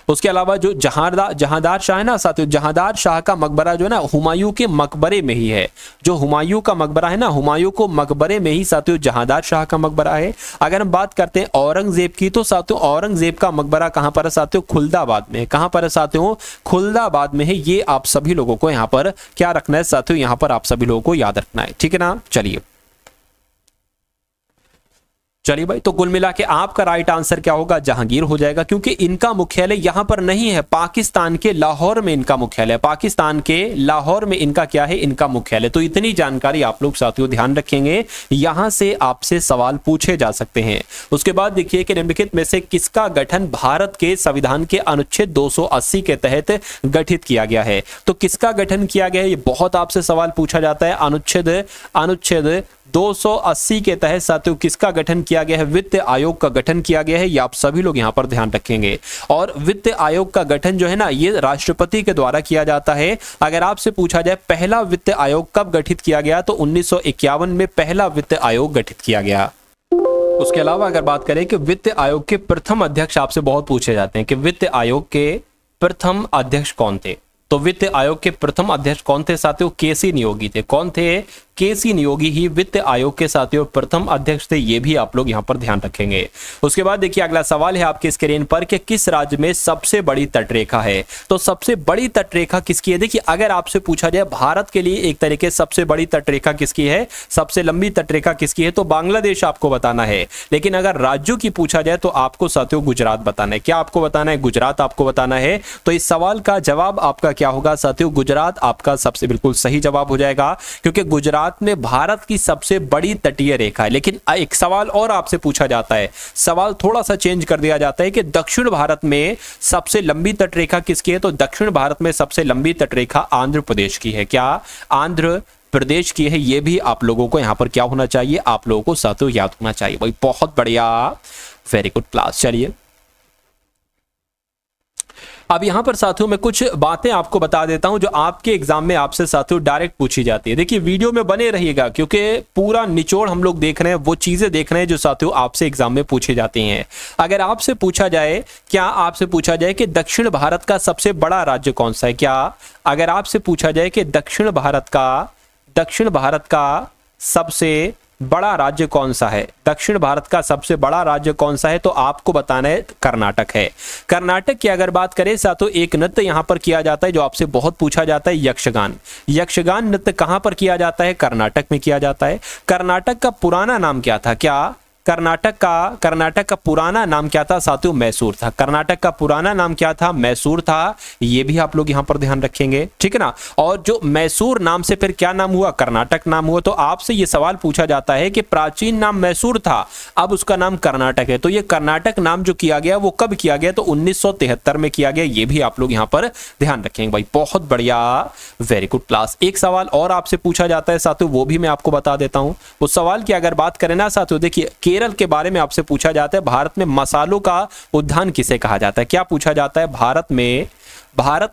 S1: उसके अलावा जो जहांदार शाह है ना साथियों, जहांदार शाह का मकबरा जो है ना हुमायूं के मकबरे में ही है। जो हुमायूं का मकबरा है ना, हुमायूं को मकबरे में ही साथियों जहांदार शाह का मकबरा है। अगर हम बात करते हैं औरंगजेब की, तो साथियों औरंगजेब का मकबरा कहां पर है साथियों, खुलदाबाद में। कहां पर है साथियों, खुलदाबाद में है। ये आप सभी लोगों को यहां पर क्या रखना है साथियों, यहां पर आप सभी लोगों को याद रखना है, ठीक है ना। चलिए चलिए भाई, तो कुल मिला के आपका राइट आंसर क्या होगा? जहांगीर हो जाएगा, क्योंकि इनका मुख्यालय यहां पर नहीं है, पाकिस्तान के लाहौर में इनका मुख्यालय, पाकिस्तान के लाहौर में इनका क्या है? इनका मुख्यालय। तो इतनी जानकारी आप लोग साथियों ध्यान रखेंगे, यहां से आपसे सवाल पूछे जा सकते हैं। उसके बाद देखिए कि निम्नलिखित में से किसका गठन भारत के संविधान के अनुच्छेद 280 के तहत गठित किया गया है? तो किसका गठन किया गया है, ये बहुत आपसे सवाल पूछा जाता है। अनुच्छेद 280 के तहत साथियों किसका गठन किया गया है? वित्त आयोग का गठन किया गया है। ये आप सभी लोग यहां पर ध्यान रखेंगे। और वित्त आयोग का गठन जो है ना, ये राष्ट्रपति के द्वारा किया जाता है। अगर आपसे पूछा जाए पहला वित्त आयोग कब गठित किया गया, तो 1951 में पहला वित्त आयोग गठित किया गया। उसके अलावा अगर बात करें कि वित्त आयोग के प्रथम अध्यक्ष आपसे बहुत पूछे जाते हैं कि वित्त आयोग के प्रथम अध्यक्ष कौन थे? तो वित्त आयोग के प्रथम अध्यक्ष कौन थे साथियों? केसी नियोगी थे। कौन थे? केसी नियोगी ही वित्त आयोग के साथियों प्रथम अध्यक्ष थे। ये भी आप लोग यहां पर ध्यान रखेंगे। उसके बाद देखिए अगला सवाल है आपके स्क्रीन पर कि किस राज्य में सबसे बड़ी तटरेखा है? तो सबसे बड़ी तटरेखा किसकी है? देखिए अगर आपसे पूछा जाए भारत के लिए एक तरीके सबसे बड़ी तटरेखा किसकी है, सबसे लंबी तटरेखा किसकी है, तो बांग्लादेश आपको बताना है। लेकिन अगर राज्यों की पूछा जाए तो आपको साथियों गुजरात बताना है। क्या आपको बताना है? गुजरात आपको बताना है। तो इस सवाल का जवाब आपका क्या होगा साथियों? गुजरात आपका सबसे बिल्कुल सही जवाब हो जाएगा, क्योंकि गुजरात में भारत की सबसे बड़ी तटीय रेखा है। लेकिन एक सवाल और आपसे पूछा जाता है, सवाल थोड़ा सा चेंज कर दिया जाता है कि दक्षिण भारत में सबसे लंबी तटरेखा किसकी है? तो दक्षिण भारत में सबसे लंबी तटरेखा आंध्र प्रदेश की है। क्या? आंध्र प्रदेश की है। यह भी आप लोगों को यहां पर क्या होना चाहिए? आप लोगों को साथियों याद होना चाहिए। भाई बहुत बढ़िया, वेरी गुड क्लास। चलिए अब यहां पर साथियों मैं कुछ बातें आपको बता देता हूं जो आपके एग्जाम में आपसे साथियों डायरेक्ट पूछी जाती है। देखिए वीडियो में बने रहिएगा, क्योंकि पूरा निचोड़ हम लोग देख रहे हैं, वो चीजें देख रहे हैं जो साथियों आपसे एग्जाम में पूछी जाती हैं। अगर आपसे पूछा जाए, क्या आपसे पूछा जाए कि दक्षिण भारत का सबसे बड़ा राज्य कौन सा है? क्या अगर आपसे पूछा जाए कि दक्षिण भारत का सबसे बड़ा राज्य कौन सा है, दक्षिण भारत का सबसे बड़ा राज्य कौन सा है, तो आपको बताना है कर्नाटक है। कर्नाटक की अगर बात करें साथियों, एक नृत्य यहां पर किया जाता है जो आपसे बहुत पूछा जाता है, यक्षगान। यक्षगान नृत्य कहां पर किया जाता है? कर्नाटक में किया जाता है। कर्नाटक का पुराना नाम क्या था? क्या कर्नाटक का पुराना नाम क्या था साथियों? मैसूर था। कर्नाटक का पुराना नाम क्या था? मैसूर था। ये भी आप लोग यहां पर ध्यान रखेंगे, ठीक है ना। और जो मैसूर नाम से फिर क्या नाम हुआ? कर्नाटक नाम हुआ। तो आपसे ये सवाल पूछा जाता है कि प्राचीन नाम मैसूर था, अब उसका नाम कर्नाटक है। तो ये कर्नाटक नाम जो किया गया वो कब किया गया? तो 1973 में किया गया। ये भी आप लोग यहां पर ध्यान रखेंगे। भाई बहुत बढ़िया, वेरी गुड क्लास। एक सवाल और आपसे पूछा जाता है साथियों, वो भी मैं आपको बता देता हूं। उस सवाल की अगर बात करें ना साथियों, देखिए केरल के बारे में आपसे पूछा जाता है, भारत में मसालों का उद्यान किसे कहा जाता है? क्या पूछा जाता है? भारत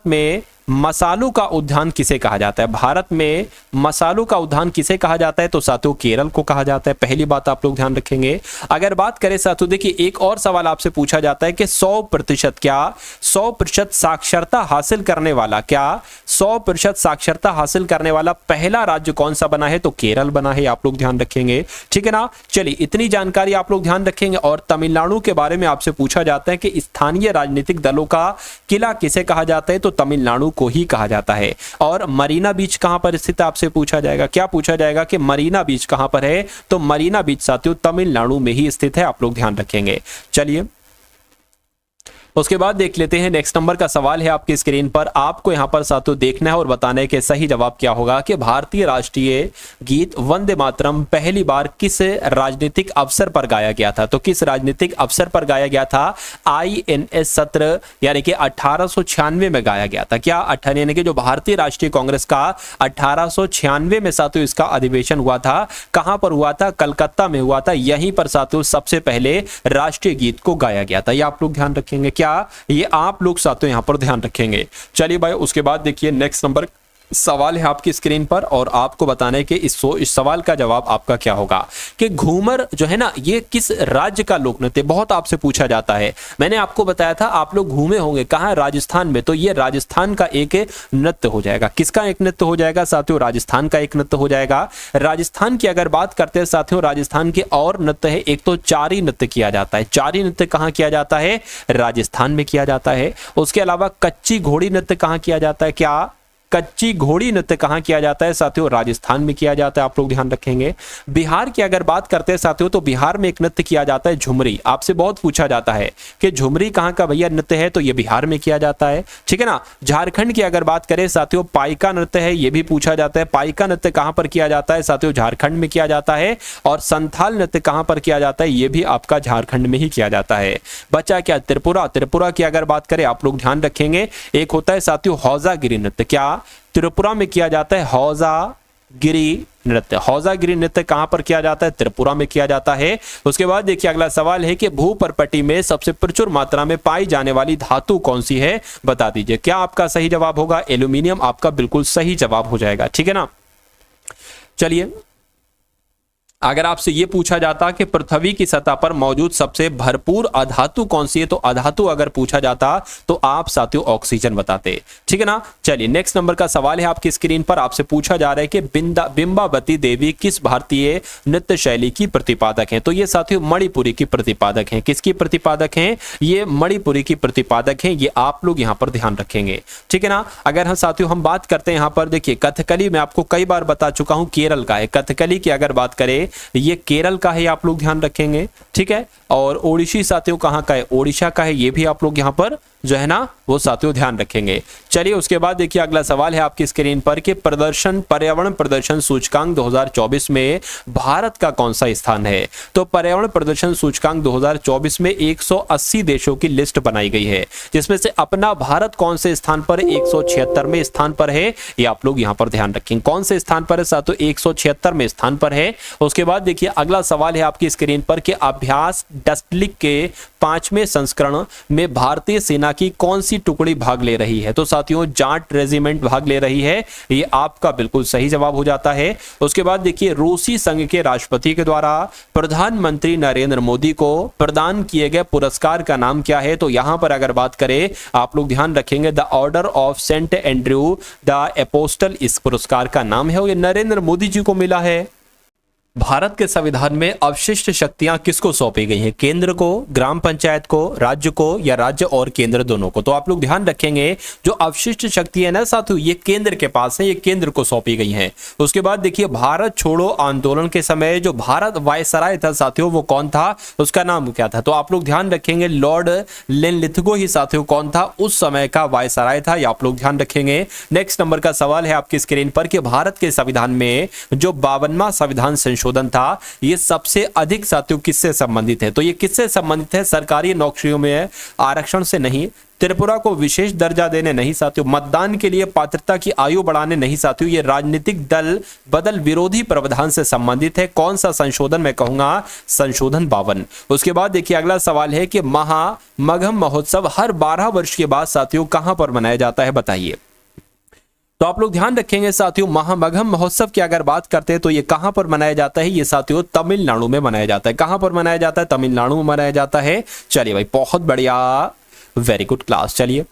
S1: में मसालों का उद्यान किसे कहा जाता है? भारत में मसालों का उद्यान किसे कहा जाता है? तो साथियों केरल को कहा जाता है। पहली बात आप लोग ध्यान रखेंगे। अगर बात करें साथियों, देखिए एक और सवाल आपसे पूछा जाता है कि 100% क्या 100% साक्षरता हासिल करने वाला, क्या 100% साक्षरता हासिल करने वाला पहला राज्य कौन सा बना है? तो केरल बना है। आप लोग ध्यान रखेंगे, ठीक है ना। चलिए इतनी जानकारी आप लोग ध्यान रखेंगे। और तमिलनाडु के बारे में आपसे पूछा जाता है कि स्थानीय राजनीतिक दलों का किला किसे कहा जाता है? तो तमिलनाडु को ही कहा जाता है। और मरीना बीच कहां पर स्थित है? आपसे पूछा जाएगा। क्या पूछा जाएगा कि मरीना बीच कहां पर है? तो मरीना बीच साथियों तमिलनाडु में ही स्थित है। आप लोग ध्यान रखेंगे। चलिए उसके बाद देख लेते हैं नेक्स्ट नंबर का सवाल है आपकी स्क्रीन पर। आपको यहां पर साथियों देखना है और बताना है कि सही जवाब क्या होगा कि भारतीय राष्ट्रीय गीत वंदे मातरम पहली बार किस राजनीतिक अवसर पर गाया गया था? तो किस राजनीतिक अवसर पर गाया गया था? INS सत्र यानी कि 1896 में गाया गया था। क्या यानी कि जो भारतीय राष्ट्रीय कांग्रेस का 1896 में साथियों इसका अधिवेशन हुआ था। कहां पर हुआ था? कलकत्ता में हुआ था। यहीं पर साथियों सबसे पहले राष्ट्रीय गीत को गाया गया था। ये आप लोग ध्यान रखेंगे। क्या ये आप लोग साथियों यहां पर ध्यान रखेंगे। चलिए भाई उसके बाद देखिए नेक्स्ट नंबर सवाल है आपकी स्क्रीन पर और आपको बताना है कि इस सवाल का जवाब आपका क्या होगा कि घूमर जो है ना ये किस राज्य का लोक नृत्य? बहुत आपसे पूछा जाता है। मैंने आपको बताया था आप लोग घूमे होंगे कहां? राजस्थान में। तो ये राजस्थान का एक नृत्य हो जाएगा। किसका एक नृत्य हो जाएगा साथियों? राजस्थान का एक नृत्य हो जाएगा। राजस्थान की अगर बात करते हैं साथियों, राजस्थान के और नृत्य है। एक तो चारी नृत्य किया जाता है। चारी नृत्य कहां किया जाता है? राजस्थान में किया जाता है। उसके अलावा कच्ची घोड़ी नृत्य कहां किया जाता है? क्या कच्ची घोड़ी नृत्य कहाँ किया जाता है साथियों? राजस्थान में किया जाता है, आप लोग ध्यान रखेंगे। बिहार की अगर बात करते हैं साथियों तो बिहार में एक नृत्य किया जाता है झुमरी। आपसे बहुत पूछा जाता है कि झुमरी कहाँ का भैया नृत्य है, तो ये बिहार में किया जाता है, ठीक है ना। झारखंड की अगर बात करें साथियों, पाइका नृत्य है, ये भी पूछा जाता है। पाइका नृत्य कहाँ पर किया जाता है साथियों? झारखंड में किया जाता है। और संथाल नृत्य कहाँ पर किया जाता है? ये भी आपका झारखंड में ही किया जाता है। बचा क्या? त्रिपुरा। त्रिपुरा की अगर बात करें आप लोग ध्यान रखेंगे, एक होता है साथियों हौजागिरी नृत्य। क्या त्रिपुरा में किया जाता है? हौजागिरी नृत्य। हौजागिरी नृत्य कहां पर किया जाता है? त्रिपुरा में किया जाता है। उसके बाद देखिए अगला सवाल है कि भूपर्पटी में सबसे प्रचुर मात्रा में पाई जाने वाली धातु कौन सी है, बता दीजिए। क्या आपका सही जवाब होगा? एल्यूमिनियम आपका बिल्कुल सही जवाब हो जाएगा, ठीक है ना। चलिए, अगर आपसे यह पूछा जाता कि पृथ्वी की सतह पर मौजूद सबसे भरपूर अधातु कौन सी है, तो अधातु अगर पूछा जाता तो आप साथियों ऑक्सीजन बताते, ठीक है ना। चलिए नेक्स्ट नंबर का सवाल है आपकी स्क्रीन पर। आपसे पूछा जा रहा है कि बिंबावती देवी किस भारतीय नृत्य शैली की प्रतिपादक हैं? तो ये साथियों मणिपुरी की प्रतिपादक हैं। किसकी प्रतिपादक हैं? ये मणिपुरी की प्रतिपादक हैं। ये आप लोग यहां पर ध्यान रखेंगे, ठीक है ना। अगर हम साथियों हम बात करते हैं यहां पर, देखिए कथकली मैं आपको कई बार बता चुका हूं केरल का है। कथकली की अगर बात करें ये केरल का है, आप लोग ध्यान रखेंगे, ठीक है। और ओडिशी साथियों कहां का है? ओडिशा का है। ये भी आप लोग यहां पर जो है ना वो साथियों ध्यान रखेंगे। चलिए उसके बाद देखिए अगला सवाल है आपकी स्क्रीन पर कि पर्यावरण प्रदर्शन सूचकांक 2024 में भारत का कौन सा स्थान है? तो पर्यावरण प्रदर्शन सूचकांक 2024 में 180 देशों की लिस्ट बनाई गई है, जिसमें से अपना भारत कौन से स्थान पर? 176वें स्थान पर है। ये आप लोग यहां पर ध्यान रखेंगे कौन से स्थान पर है साथियों? 176वें स्थान पर है। उसके बाद देखिए अगला सवाल है आपकी स्क्रीन पर कि अभ्यास डस्टलिक के 5वें संस्करण में भारतीय सेना की कौन सी टुकड़ी भाग ले रही है? तो साथियों जाट रेजिमेंट भाग ले रही है। ये आपका बिल्कुल सही जवाब हो जाता है। उसके बाद देखिए रूसी संघ के राष्ट्रपति के द्वारा प्रधानमंत्री नरेंद्र मोदी को प्रदान किए गए पुरस्कार का नाम क्या है? तो यहां पर अगर बात करें आप लोग ध्यान रखेंगे the Order of Saint Andrew the Apostle इस पुरस्कार का नाम है और ये नरेंद्र मोदी जी को मिला है। भारत के संविधान में अवशिष्ट शक्तियां किसको सौंपी गई हैं? केंद्र को, ग्राम पंचायत को, राज्य को, या राज्य और केंद्र दोनों को? तो आप लोग ध्यान रखेंगे जो अवशिष्ट शक्ति है ना साथियों ये केंद्र के पास है, ये केंद्र को सौंपी गई हैं। उसके बाद देखिए भारत छोड़ो आंदोलन के समय जो भारत वायसराय था साथियों वो कौन था? उसका नाम क्या था? तो आप लोग ध्यान रखेंगे लॉर्ड लिनलिथगो ही साथियों कौन था? उस समय का वायसराय था, ये आप लोग ध्यान रखेंगे। नेक्स्ट नंबर का सवाल है आपकी स्क्रीन पर कि भारत के संविधान में जो 52वां संविधान संशोधन था ये सबसे अधिक साथियों किससे संबंधित है? तो ये किससे संबंधित है? सरकारी नौकरियों में आरक्षण से नहीं, त्रिपुरा को विशेष दर्जा देने नहीं साथियों, मतदान के लिए पात्रता की आयु बढ़ाने नहीं साथियों, ये राजनीतिक दल बदल विरोधी प्रावधान से संबंधित है। कौन सा संशोधन? मैं कहूंगा संशोधन 52। उसके बाद देखिए अगला सवाल है कि महामघम महोत्सव हर 12 वर्ष के बाद साथियों कहां पर मनाया जाता है, बताइए। तो आप लोग ध्यान रखेंगे साथियों महामघम महोत्सव की अगर बात करते हैं तो ये कहां पर मनाया जाता है? ये साथियों तमिलनाडु में मनाया जाता है। कहां पर मनाया जाता है? तमिलनाडु में मनाया जाता है। चलिए भाई बहुत बढ़िया, वेरी गुड क्लास। चलिए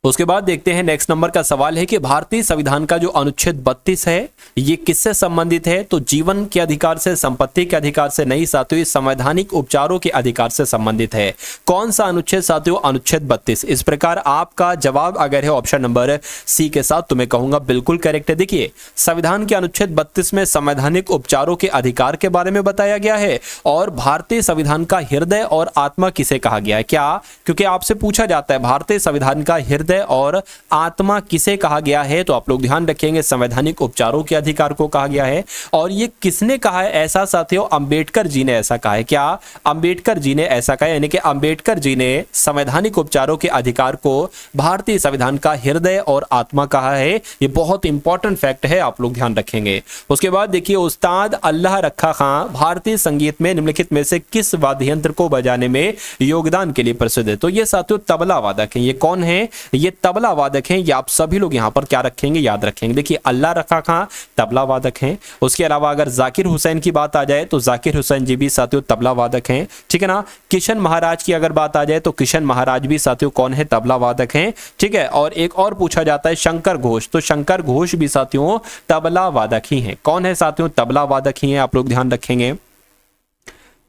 S1: उसके बाद देखते हैं नेक्स्ट नंबर का सवाल है कि भारतीय संविधान का जो अनुच्छेद 32 है ये किससे संबंधित है? तो जीवन के अधिकार से, संपत्ति के अधिकार से नहीं साथियों, संवैधानिक उपचारों के अधिकार से संबंधित है। कौन सा अनुच्छेद साथियों? अनुच्छेद 32। इस प्रकार आपका जवाब अगर है ऑप्शन नंबर सी के साथ तो मैं कहूंगा बिल्कुल करेक्ट है। देखिए संविधान के अनुच्छेद 32 में संवैधानिक उपचारों के अधिकार के बारे में बताया गया है और भारतीय संविधान का हृदय और आत्मा किसे कहा गया है? क्या? क्योंकि आपसे पूछा जाता है भारतीय संविधान का हृदय और आत्मा किसे कहा गया है? तो आप लोग ध्यान रखेंगे संवैधानिक उपचारों के अधिकार को कहा गया है। और ये किसने कहा है ऐसा साथियों? अंबेडकर जी ने ऐसा कहा है। क्या? अंबेडकर जी ने ऐसा कहा है, यानी कि अंबेडकर जी ने संवैधानिक उपचारों के अधिकार को भारतीय संविधान का हृदय और आत्मा कहा है। ये बहुत इंपॉर्टेंट फैक्ट है, आप लोग ध्यान रखेंगे। उसके बाद देखिए उस्ताद अल्लाह रखा खां भारतीय संगीत में निम्नलिखित में से किस वाद्य यंत्र को बजाने में योगदान के लिए प्रसिद्ध है? तो ये साथियों तबला वादक है। ये कौन है? ये तबला वादक हैं। ये आप सभी लोग यहां पर क्या रखेंगे? याद रखेंगे। देखिए अल्लाह रखा खां तबला वादक हैं। उसके अलावा अगर जाकिर हुसैन की बात आ जाए तो जाकिर हुसैन जी भी साथियों तबला वादक हैं, ठीक है ना। किशन महाराज की अगर बात आ जाए तो किशन महाराज भी साथियों कौन है? तबला वादक हैं, ठीक है। और एक और पूछा जाता है शंकर घोष, तो शंकर घोष भी साथियों तबला वादक ही हैं। कौन है साथियों? तबला वादक ही हैं, आप लोग ध्यान रखेंगे।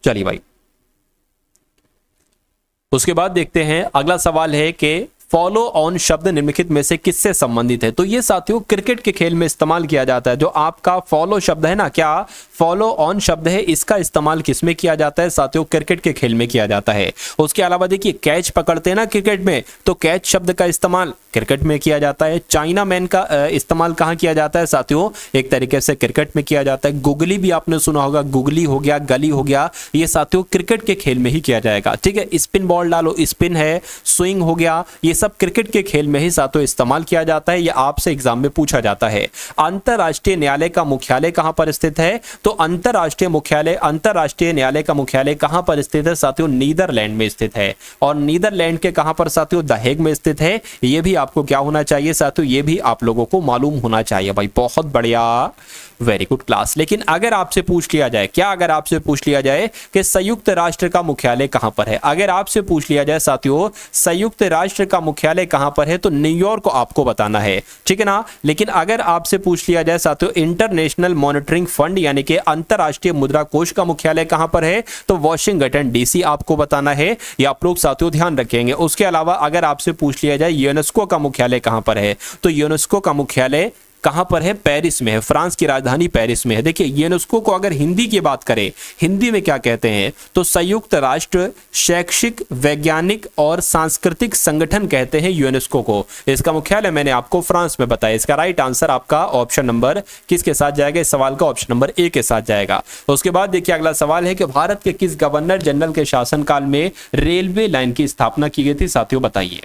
S1: चलिए भाई उसके बाद देखते हैं अगला सवाल है कि फॉलो ऑन शब्द निम्नलिखित में से किससे संबंधित है? तो ये साथियों क्रिकेट के खेल में इस्तेमाल किया जाता है। जो आपका फॉलो शब्द है ना, क्या फॉलो ऑन शब्द है, इसका इस्तेमाल किस में किया जाता है साथियों? क्रिकेट के खेल में किया जाता है। उसके अलावा देखिए कैच पकड़ते हैं ना क्रिकेट में, तो कैच शब्द का इस्तेमाल क्रिकेट में किया जाता है। चाइना मैन का इस्तेमाल कहाँ किया जाता है साथियों? एक तरीके से क्रिकेट में किया जाता है। गुगली भी आपने सुना होगा, गुगली हो गया, गली हो गया, ये साथियों क्रिकेट के खेल में ही किया जाएगा। ठीक है, स्पिन बॉल डालो, स्पिन है, स्विंग हो गया, ये सब क्रिकेट के खेल में ही साथियों इस्तेमाल किया जाता है। ये आपसे एग्जाम में पूछा जाता है। अंतरराष्ट्रीय न्यायालय का मुख्यालय कहां पर स्थित है? तो अंतरराष्ट्रीय न्यायालय का मुख्यालय कहां पर स्थित है साथियों? नीदरलैंड में स्थित है। और नीदरलैंड के कहां पर साथियों? द हेग में स्थित है। ये भी आपको क्या होना चाहिए साथियों? ये भी आप लोगों को मालूम होना चाहिए भाई। बहुत बढ़िया, वेरी गुड क्लास। लेकिन अगर आपसे पूछ लिया जाए, क्या अगर आपसे पूछ लिया जाए कि संयुक्त राष्ट्र का मुख्यालय कहां पर है, अगर आपसे पूछ लिया जाए साथियों संयुक्त राष्ट्र का मुख्यालय कहां पर है, तो न्यूयॉर्क को आपको बताना है। ठीक है ना। लेकिन अगर आपसे पूछ लिया जाए साथियों इंटरनेशनल मॉनिटरिंग फंड यानी कि अंतरराष्ट्रीय मुद्रा कोष का मुख्यालय कहां पर है, तो वॉशिंगटन डीसी आपको बताना है। ये आप लोग साथियों ध्यान रखेंगे। उसके अलावा अगर आपसे पूछ लिया जाए यूनेस्को का मुख्यालय कहां पर है, तो यूनेस्को का मुख्यालय कहां पर है? पेरिस में है। फ्रांस की राजधानी पेरिस में है। देखिए यूनेस्को को अगर हिंदी की बात करें, हिंदी में क्या कहते हैं, तो संयुक्त राष्ट्र शैक्षिक, वैज्ञानिक और सांस्कृतिक संगठन कहते हैं यूनेस्को को। इसका मुख्यालय मैंने आपको फ्रांस में बताया। इसका राइट आंसर आपका ऑप्शन नंबर किसके साथ जाएगा? इस सवाल का ऑप्शन नंबर ए के साथ जाएगा। उसके बाद देखिए अगला सवाल है कि भारत के किस गवर्नर जनरल के शासनकाल में रेलवे लाइन की स्थापना की गई थी साथियों? बताइए।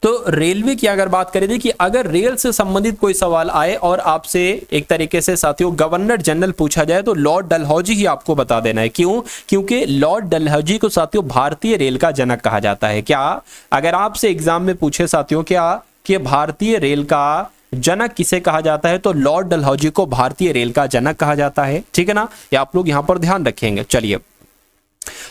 S1: तो रेलवे की अगर बात करें, देखिए अगर रेल से संबंधित कोई सवाल आए और आपसे एक तरीके से साथियों गवर्नर जनरल पूछा जाए, तो लॉर्ड डलहौजी ही आपको बता देना है। क्यों? क्योंकि लॉर्ड डलहौजी को साथियों भारतीय रेल का जनक कहा जाता है। क्या अगर आपसे एग्जाम में पूछे साथियों क्या कि भारतीय रेल का जनक किसे कहा जाता है, तो लॉर्ड डलहौजी को भारतीय रेल का जनक कहा जाता है। ठीक है ना, ये आप लोग यहां पर ध्यान रखेंगे। चलिए,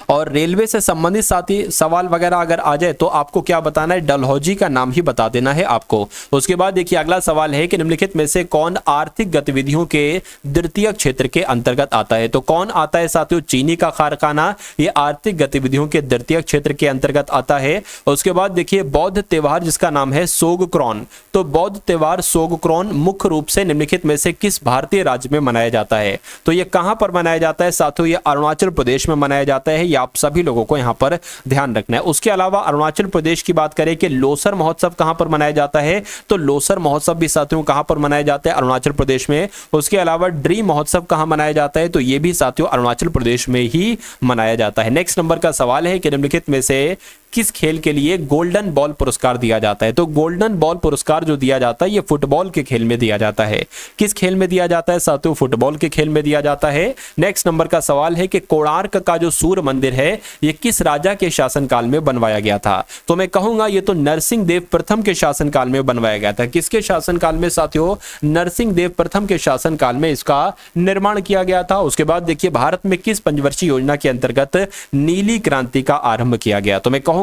S1: और रेलवे से संबंधित साथी सवाल वगैरह अगर आ जाए तो आपको क्या बताना है? डलहौजी का नाम ही बता देना है आपको। उसके बाद देखिए अगला सवाल है कि निम्नलिखित में से कौन आर्थिक गतिविधियों के द्वितीय क्षेत्र के अंतर्गत आता है? तो कौन आता है साथियों? चीनी का कारखाना, ये आर्थिक गतिविधियों के द्वितीय क्षेत्र के अंतर्गत आता है। उसके बाद देखिए बौद्ध त्योहार जिसका नाम है सोगक्रॉन, तो बौद्ध त्योहार सोगक्रॉन मुख्य रूप से निम्नलिखित में से किस भारतीय राज्य में मनाया जाता है? तो ये कहां पर मनाया जाता है साथियों? ये अरुणाचल प्रदेश में मनाया जाता है। ये आप सभी लोगों को यहां पर ध्यान रखना है। उसके अलावा अरुणाचल प्रदेश की बात करें कि लोसर महोत्सव कहां पर मनाया जाता है, तो लोसर महोत्सव भी साथियों कहां पर मनाया जाता है? अरुणाचल प्रदेश में। उसके अलावा ड्रीम महोत्सव कहां मनाया जाता है, तो यह भी साथियों अरुणाचल प्रदेश में ही मनाया जाता है। नेक्स्ट नंबर का सवाल है कि निम्नलिखित में से किस खेल के लिए गोल्डन बॉल पुरस्कार दिया जाता है? तो गोल्डन बॉल पुरस्कार जो दिया जाता है ये फुटबॉल के खेल में दिया जाता है। किस खेल में दिया जाता है साथियों? फुटबॉल के खेल में दिया जाता है। नेक्स्ट नंबर का सवाल है कि कोणार्क का जो सूर्य मंदिर है ये किस राजा के शासनकाल में बनवाया गया था? तो मैं कहूंगा ये तो नरसिंह देव प्रथम के शासनकाल में बनवाया गया था। किसके शासनकाल में साथियों? नरसिंह देव प्रथम के शासनकाल में इसका निर्माण किया गया था। उसके बाद देखिए भारत में किस पंचवर्षीय योजना के अंतर्गत नीली क्रांति का आरंभ किया गया? तो मैं कहूंगा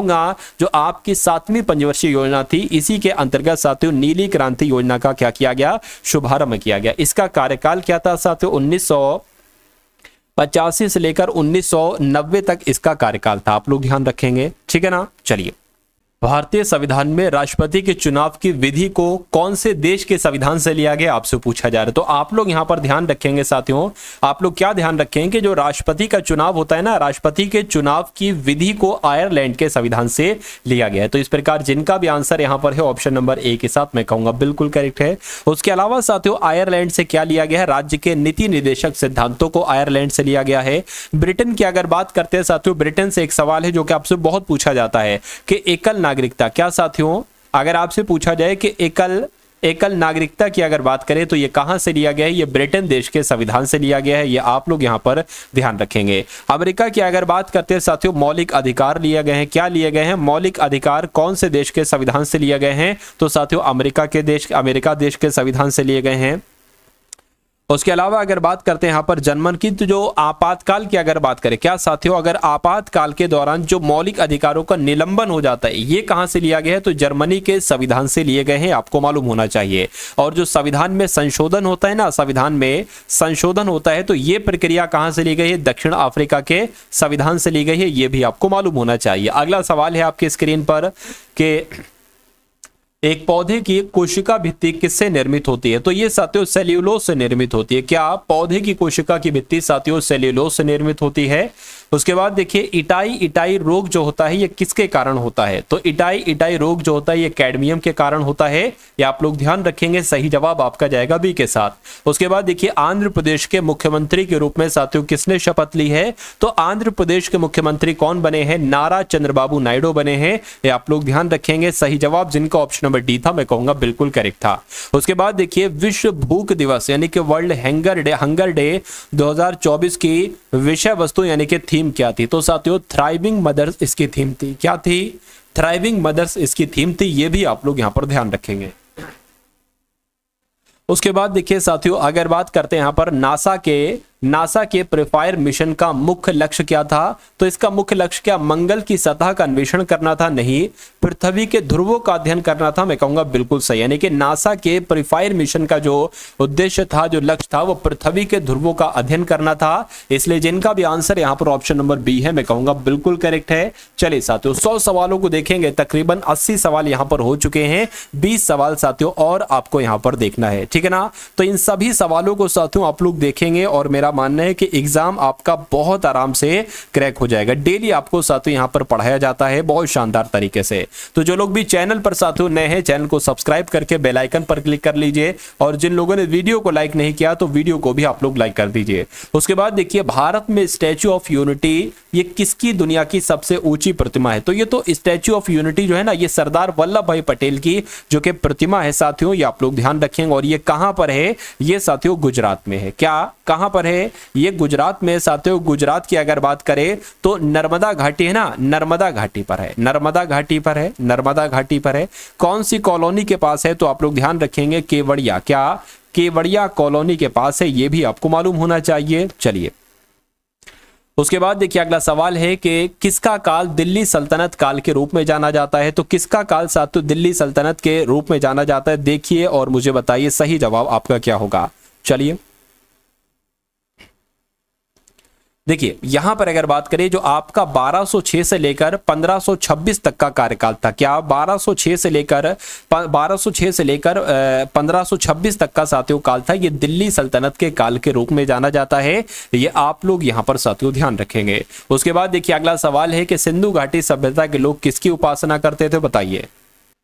S1: जो आपकी 7वीं पंचवर्षीय योजना थी इसी के अंतर्गत साथियों नीली क्रांति योजना का क्या किया गया? शुभारंभ किया गया। इसका कार्यकाल क्या था साथियों? 1985 से लेकर 1990 तक इसका कार्यकाल था। आप लोग ध्यान रखेंगे। ठीक है ना। चलिए, भारतीय संविधान में राष्ट्रपति के चुनाव की विधि को कौन से देश के संविधान से लिया गया आपसे पूछा जा रहा है। तो आप लोग यहां पर ध्यान रखेंगे साथियों, आप लोग क्या ध्यान रखेंगे कि जो राष्ट्रपति का चुनाव होता है ना, राष्ट्रपति के चुनाव की विधि को आयरलैंड के संविधान से लिया गया है। तो इस प्रकार जिनका भी आंसर यहां पर है ऑप्शन नंबर ए के साथ मैं कहूंगा बिल्कुल करेक्ट है। उसके अलावा साथियों आयरलैंड से क्या लिया गया है? राज्य के नीति निर्देशक सिद्धांतों को आयरलैंड से लिया गया है। ब्रिटेन की अगर बात करते हैं साथियों, ब्रिटेन से एक सवाल है जो कि आपसे बहुत पूछा जाता है कि एकल नागरिकता, क्या साथियों अगर आपसे पूछा जाए कि एकल नागरिकता की अगर बात करें तो ये कहां से लिया गया है? ये ब्रिटेन देश के संविधान से लिया गया है। ये आप लोग यहां पर ध्यान रखेंगे। अमेरिका की अगर बात करते हैं साथियों, मौलिक अधिकार लिए गए हैं। क्या लिए गए हैं? मौलिक अधिकार कौन से देश के संविधान से लिए गए हैं? तो साथियों अमेरिका देश के संविधान से लिए गए हैं। उसके अलावा अगर बात करते हैं यहाँ पर जर्मन की, तो जो आपातकाल की अगर बात करें, क्या साथियों, अगर आपातकाल के दौरान जो मौलिक अधिकारों का निलंबन हो जाता है, ये कहां से लिया गया है, तो जर्मनी के संविधान से लिए गए हैं, आपको मालूम होना चाहिए। और जो संविधान में संशोधन होता है ना, संविधान में संशोधन होता है, तो ये प्रक्रिया कहां से ली गई है, दक्षिण अफ्रीका के संविधान से ली गई है, ये भी आपको मालूम होना चाहिए। अगला सवाल है आपकी स्क्रीन पर कि एक पौधे की कोशिका भित्ति किससे निर्मित होती है, तो ये साथियों सेल्यूलोज से निर्मित होती है। क्या पौधे की कोशिका की भित्ति साथियों सेल्यूलोज से निर्मित होती है। उसके बाद देखिए इटाई रोग जो होता है ये किसके कारण होता है, तो इटाई रोग जो होता है ये कैडमियम के कारण होता है, ये आप लोग ध्यान रखेंगे। सही जवाब आपका जाएगा बी के साथ। उसके बाद देखिए आंध्र प्रदेश के मुख्यमंत्री के रूप में साथियों किसने शपथ ली है, तो आंध्र प्रदेश के मुख्यमंत्री कौन बने हैं, नारा चंद्रबाबू नायडू बने हैं, ये आप लोग ध्यान रखेंगे। सही जवाब जिनका ऑप्शन नंबर डी था, मैं कहूंगा बिल्कुल करेक्ट था। उसके बाद देखिए विश्व भूख दिवस यानी कि वर्ल्ड हंगर डे 2024 की विषय वस्तु यानी कि थीम क्या थी, तो साथियों थ्राइविंग मदर्स इसकी थीम थी। क्या थी, थ्राइविंग मदर्स इसकी थीम थी, ये भी आप लोग यहां पर ध्यान रखेंगे। उसके बाद देखिए साथियों अगर बात करते हैं यहां पर नासा के प्रीफायर मिशन का मुख्य लक्ष्य क्या था, तो इसका मुख्य लक्ष्य क्या मंगल की सतह का अन्वेषण करना था, नहीं, पृथ्वी के ध्रुवों का अध्ययन करना था, मैं कहूंगा बिल्कुल सही। यानी कि नासा के प्रीफायर मिशन का जो उद्देश्य था, जो लक्ष्य था, वो पृथ्वी के ध्रुवों का अध्ययन करना था। इसलिए जिनका भी आंसर यहाँ पर ऑप्शन नंबर बी है, मैं कहूंगा बिल्कुल करेक्ट है। चलिए साथियों 100 सवालों को देखेंगे, तकरीबन 80 सवाल यहाँ पर हो चुके हैं, 20 सवाल साथियों और आपको यहाँ पर देखना है, ठीक है ना। तो इन सभी सवालों को साथियों आप लोग देखेंगे और मेरा मानना है कि एग्जाम आपका बहुत आराम से क्रैक हो जाएगा। डेली आपको साथियों यहां पर पढ़ाया जाता है बहुत शानदार तरीके से। तो जो लोग भी चैनल पर साथियों नए हैं, चैनल को सब्सक्राइब करके बेल आइकन पर क्लिक कर लीजिए, और जिन लोगों ने वीडियो को लाइक नहीं किया तो वीडियो को भी आप लोग लाइक कर दीजिए। उसके बाद देखिए भारत में स्टैच्यू ऑफ यूनिटी ये किसकी दुनिया की सबसे ऊंची प्रतिमा है, तो ये तो स्टैच्यू ऑफ यूनिटी जो है ना, ये सरदार वल्लभ भाई पटेल की जो कि प्रतिमा है साथियों, ये आप लोग ध्यान रखेंगे। और ये कहां पर है, ये साथियों गुजरात में है। क्या कहां पर है, ये गुजरात में साथियों। गुजरात की अगर बात करें तो नर्मदा घाटी है ना, नर्मदा घाटी पर है, नर्मदा घाटी पर है, नर्मदा घाटी पर है। कौन सी कॉलोनी के पास है, तो आप लोग ध्यान रखेंगे केवड़िया। क्या केवड़िया कॉलोनी के पास है, ये भी आपको मालूम होना चाहिए। चलिए उसके बाद देखिए अगला सवाल है कि किसका काल दिल्ली सल्तनत काल के रूप में जाना जाता है, तो किसका काल साथियों दिल्ली सल्तनत के रूप में जाना जाता है, देखिए और मुझे बताइए सही जवाब आपका क्या होगा। चलिए देखिए यहां पर अगर बात करें जो आपका 1206 से लेकर 1526 तक का कार्यकाल था, क्या 1206 से लेकर 1526 तक का साथियों काल था, ये दिल्ली सल्तनत के काल के रूप में जाना जाता है, ये आप लोग यहां पर साथियों ध्यान रखेंगे। उसके बाद देखिए अगला सवाल है कि सिंधु घाटी सभ्यता के लोग किसकी उपासना करते थे, बताइए।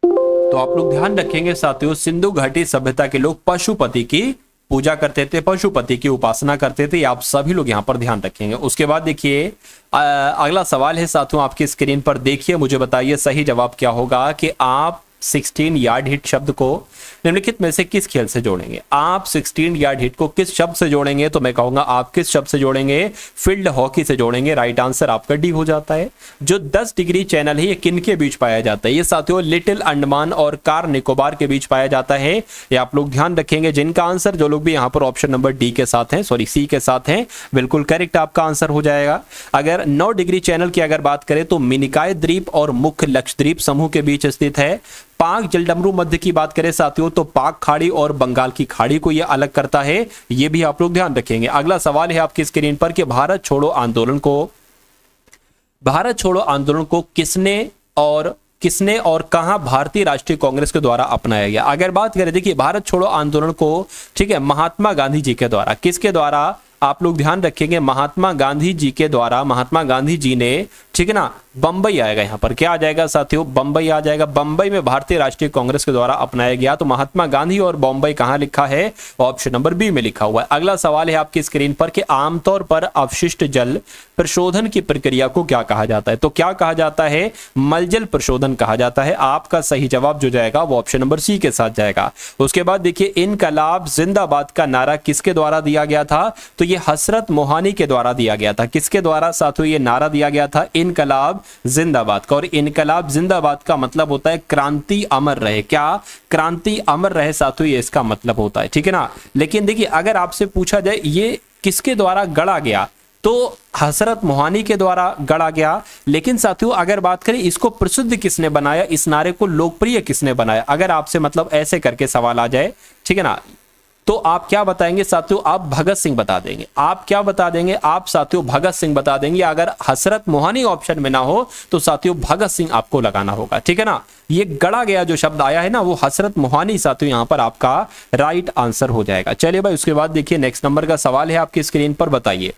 S1: तो आप लोग ध्यान रखेंगे साथियों सिंधु घाटी सभ्यता के लोग पशुपति की पूजा करते थे, पशुपति की उपासना करते थे, आप सभी लोग यहां पर ध्यान रखेंगे। उसके बाद देखिए अगला सवाल है साथियों आपकी स्क्रीन पर, देखिए मुझे बताइए सही जवाब क्या होगा कि आप 16 यार्ड हिट शब्द को निम्नलिखित में से किस खेल से जोड़ेंगे। आप 16 यार्ड हिट को किस शब्द से जोड़ेंगे, तो मैं कहूंगा आप किस शब्द से जोड़ेंगे, फील्ड हॉकी से जोड़ेंगे। राइट आंसर आपका डी हो जाता है। जो 10 डिग्री चैनल है ये किन के बीच पाया जाता है, ये साथियों लिटिल अंडमान और कार निकोबार के बीच पाया जाता है, ये आप लोग ध्यान रखेंगे। जिनका आंसर जो लोग भी यहाँ पर ऑप्शन नंबर डी के साथ हैं, सॉरी सी के साथ हैं, बिल्कुल करेक्ट आपका आंसर हो जाएगा। अगर 9 डिग्री चैनल की अगर बात करें तो मिनिकाय द्वीप और मुख्य लक्षद्वीप समूह के बीच स्थित है। पाक जलडमरू मध्य की बात करें साथियों तो पाक खाड़ी और बंगाल की खाड़ी को यह अलग करता है, यह भी आप लोग ध्यान रखेंगे। अगला सवाल है आपकी स्क्रीन पर कि भारत छोड़ो आंदोलन को किसने और कहां भारतीय राष्ट्रीय कांग्रेस के द्वारा अपनाया गया। अगर बात करें देखिए भारत छोड़ो आंदोलन को, ठीक है, महात्मा गांधी जी के द्वारा, किसके द्वारा आप लोग ध्यान रखेंगे, महात्मा गांधी जी के द्वारा। महात्मा गांधी जी ने, ठीक है ना, बंबई आएगा, यहां पर क्या आ जाएगा साथियों, बंबई आ जाएगा। बंबई में भारतीय राष्ट्रीय कांग्रेस के द्वारा अपनाया गया। तो महात्मा गांधी और बंबई कहां लिखा है, ऑप्शन नंबर बी में लिखा हुआ है। अगला सवाल है आपकी स्क्रीन पर कि आमतौर पर अपशिष्ट जल प्रशोधन की प्रक्रिया को क्या कहा जाता है, तो क्या कहा जाता है, मलजल प्रशोधन कहा जाता है। आपका सही जवाब जो जाएगा वो ऑप्शन नंबर सी के साथ जाएगा। उसके बाद देखिए इनकलाब जिंदाबाद का नारा किसके द्वारा दिया गया था, तो ये हसरत मोहानी के द्वारा दिया गया था। किसके द्वारा साथियों ये नारा दिया गया था, इनकलाब जिंदाबाद का। और इनकलाब जिंदाबाद का मतलब होता है क्रांति अमर रहे। क्या? क्रांति अमर रहे साथियों, ये इसका मतलब होता है, ठीक है ना। लेकिन देखिए अगर आपसे पूछा जाए ये किसके द्वारा गढ़ा गया, तो हजरत मोहानी के द्वारा गढ़ा गया। लेकिन साथियों अगर बात करें इसको प्रसिद्ध किसने बनाया, इस नारे को लोकप्रिय किसने बनाया, अगर आपसे मतलब ऐसे करके सवाल आ जाए, ठीक है ना, तो आप क्या बताएंगे साथियों? आप भगत सिंह बता देंगे। आप क्या बता देंगे? आप साथियों भगत सिंह बता देंगे। अगर हजरत मोहानी ऑप्शन में ना हो तो साथियों भगत सिंह आपको लगाना होगा, ठीक है ना। ये गढ़ा गया जो शब्द आया है ना, वो हजरत मोहानी साथियों यहां पर आपका राइट आंसर हो जाएगा। चलिए भाई उसके बाद देखिए नेक्स्ट नंबर का सवाल है आपकी स्क्रीन पर, बताइए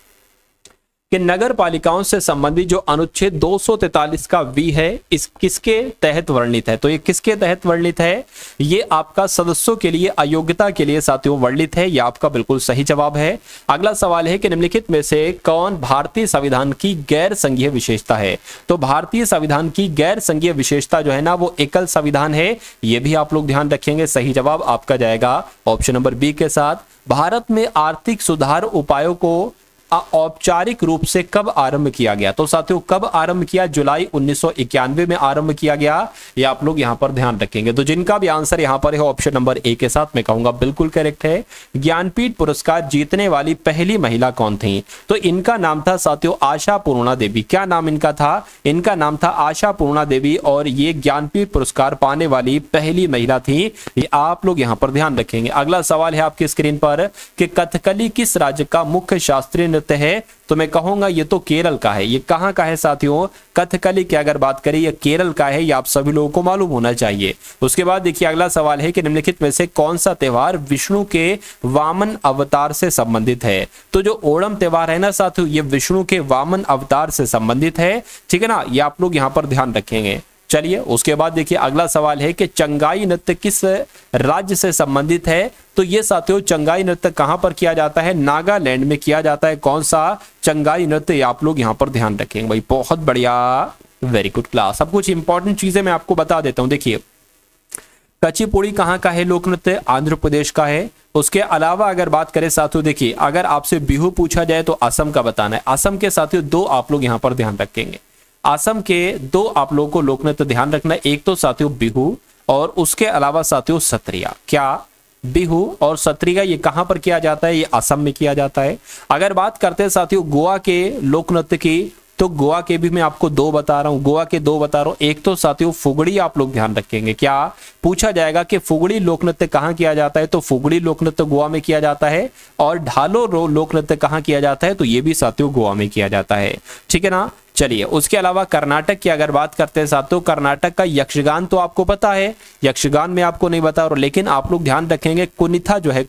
S1: कि नगर पालिकाओं से संबंधित जो अनुच्छेद 243 का वी है, इस किसके तहत वर्णित है? तो ये किसके तहत वर्णित है? ये आपका सदस्यों के लिए अयोग्यता के लिए साथियों वर्णित है। ये आपका बिल्कुल सही जवाब है। अगला सवाल है कि निम्नलिखित में से कौन भारतीय संविधान की गैर संघीय विशेषता है? तो भारतीय संविधान की गैर संघीय विशेषता जो है ना वो एकल संविधान है। ये भी आप लोग ध्यान रखेंगे। सही जवाब आपका जाएगा ऑप्शन नंबर बी के साथ। भारत में आर्थिक सुधार उपायों को औपचारिक रूप से कब आरंभ किया गया? तो साथियों कब आरंभ किया? जुलाई 1991 में आरंभ किया गया। ये आप लोग यहां पर ध्यान रखेंगे। तो जिनका भी आंसर यहां पर है ऑप्शन नंबर ए के साथ मैं कहूंगा बिल्कुल करेक्ट है। ज्ञानपीठ पुरस्कार जीतने वाली पहली महिला कौन थी? तो इनका नाम था साथियों आशा पूर्णा देवी। क्या नाम इनका था? इनका नाम था आशा पूर्णा देवी और ये ज्ञानपीठ पुरस्कार पाने वाली पहली महिला थी। ये आप लोग यहां पर ध्यान रखेंगे। अगला सवाल है आपकी स्क्रीन पर कि कथकली किस राज्य का मुख्य शास्त्रीय है? तो मैं कहूंगा ये तो केरल का है। ये कहां का है साथियों? कथकली की अगर बात करें ये केरल का है। ये आप सभी लोगों को मालूम होना चाहिए। उसके बाद देखिए अगला सवाल है कि निम्नलिखित में से कौन सा त्योहार विष्णु के वामन अवतार से संबंधित है? तो जो ओणम त्योहार है ना साथियों, ये विष्णु के वामन अवतार से संबंधित है, ठीक है ना। ये आप लोग यहां पर ध्यान रखेंगे। चलिए उसके बाद देखिए अगला सवाल है कि चंगाई नृत्य किस राज्य से संबंधित है? तो ये साथियों चंगाई नृत्य कहां पर किया जाता है? नागालैंड में किया जाता है। कौन सा चंगाई नृत्य? आप लोग यहां पर ध्यान रखेंगे भाई। बहुत बढ़िया, वेरी गुड क्लास। सब कुछ इंपॉर्टेंट चीजें मैं आपको बता देता हूं। देखिए कचिपुड़ी कहां का है लोक नृत्य? आंध्र प्रदेश का है। उसके अलावा अगर बात करें साथियों, देखिए अगर आपसे बिहू पूछा जाए तो असम का बताना है। असम के साथियों दो आप लोग यहां पर ध्यान रखेंगे। असम के दो आप लोगों को लोक नृत्य ध्यान रखना है। एक तो साथियों बिहू और उसके अलावा साथियों सत्रिया। क्या? बिहू और सत्रिया ये कहां पर किया जाता है? ये असम में किया जाता है। अगर बात करते हैं साथियों गोवा के लोक नृत्य की, तो गोवा के भी मैं आपको दो बता रहा हूं। गोवा के दो बता रहा हूं। एक तो साथियों फुगड़ी आप लोग ध्यान रखेंगे। क्या पूछा जाएगा कि फुगड़ी लोक नृत्य कहां किया जाता है? तो फुगड़ी लोक नृत्य गोवा में किया जाता है। और ढालो लोक नृत्य कहां किया जाता है? तो ये भी साथियों गोवा में किया जाता है, ठीक है ना। चलिए उसके अलावा कर्नाटक की अगर बात करते हैं साथियों, कर्नाटक का यक्षगान तो आपको पता है, यक्षगान में आपको नहीं बता, और लेकिन आप लोग ध्यान रखेंगे कुनिथा जो है,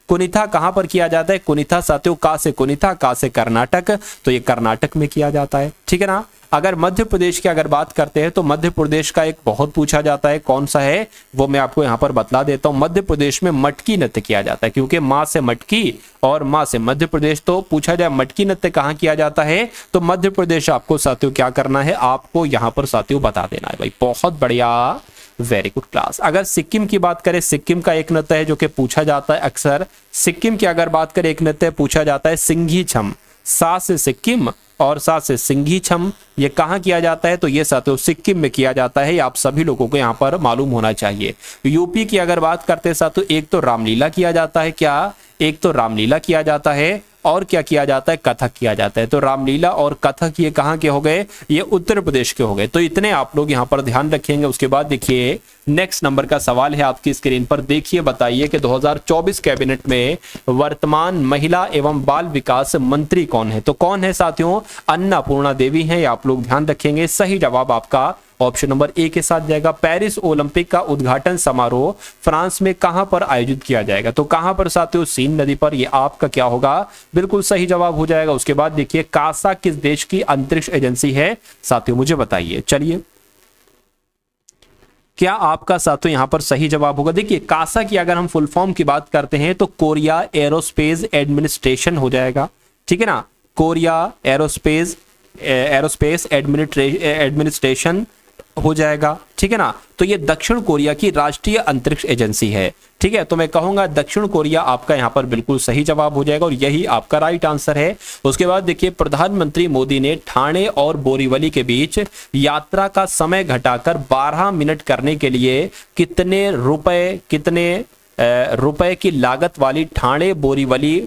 S1: कुनिथा कहां पर किया जाता है? कुनिथा साथियों का से कुनिथा, का से कर्नाटक, तो ये कर्नाटक में किया जाता है, ठीक है ना। अगर मध्य प्रदेश की अगर बात करते हैं तो मध्य प्रदेश का एक बहुत पूछा जाता है, कौन सा है वो मैं आपको यहां पर बतला देता हूं। मध्य प्रदेश में मटकी नृत्य किया जाता है, क्योंकि मां से मटकी और मां से मध्य प्रदेश। तो पूछा जाए मटकी नृत्य कहां किया जाता है? तो मध्य प्रदेश आपको साथियों क्या करना है? आपको यहां पर साथियों बता देना है भाई। बहुत बढ़िया, वेरी गुड क्लास। अगर सिक्किम की बात करें, सिक्किम का एक नृत्य है जो कि पूछा जाता है अक्सर। सिक्किम की अगर बात करें एक नृत्य पूछा जाता है सिंघी छम। सा से सिक्किम और सा से सिंघी छम, ये कहां किया जाता है? तो ये साथियों सिक्किम में किया जाता है। आप सभी लोगों को यहां पर मालूम होना चाहिए। यूपी की अगर बात करते हैं साथियों, एक तो रामलीला किया जाता है। क्या? एक तो रामलीला किया जाता है और क्या किया जाता है? कथक किया जाता है। तो रामलीला और कथक ये कहां के हो गए? ये उत्तर प्रदेश के हो गए। तो इतने आप लोग यहां पर ध्यान रखेंगे। उसके बाद देखिए नेक्स्ट नंबर का सवाल है आपकी स्क्रीन पर। देखिए बताइए कि 2024 कैबिनेट में वर्तमान महिला एवं बाल विकास मंत्री कौन है? तो कौन है साथियों? अन्नपूर्णा देवी हैं। आप लोग ध्यान रखेंगे। सही जवाब आपका ऑप्शन नंबर ए के साथ जाएगा। पेरिस ओलंपिक का उद्घाटन समारोह फ्रांस में कहां पर आयोजित किया जाएगा? तो कहां पर साथियों? सीन नदी पर। ये आपका क्या होगा? बिल्कुल सही जवाब हो जाएगा। उसके बाद देखिए कासा किस देश की अंतरिक्ष एजेंसी है साथियों? मुझे बताइए। चलिए क्या आपका साथियों यहां पर सही जवाब होगा? देखिए कासा की अगर हम फुल फॉर्म की बात करते हैं तो कोरिया एरोस्पेस एडमिनिस्ट्रेशन हो जाएगा, ठीक है ना। कोरिया एरोस्पेस एडमिनिस्ट्रेशन हो जाएगा, ठीक है ना। तो ये दक्षिण कोरिया की राष्ट्रीय अंतरिक्ष एजेंसी है, ठीक है। तो मैं कहूंगा दक्षिण कोरिया आपका यहाँ पर बिल्कुल सही जवाब हो जाएगा और यही आपका राइट आंसर है। उसके बाद देखिए, प्रधानमंत्री मोदी ने ठाणे और बोरीवली के बीच यात्रा का समय घटाकर 12 मिनट करने के लिए कितने रुपए की लागत वाली ठाणे बोरीवली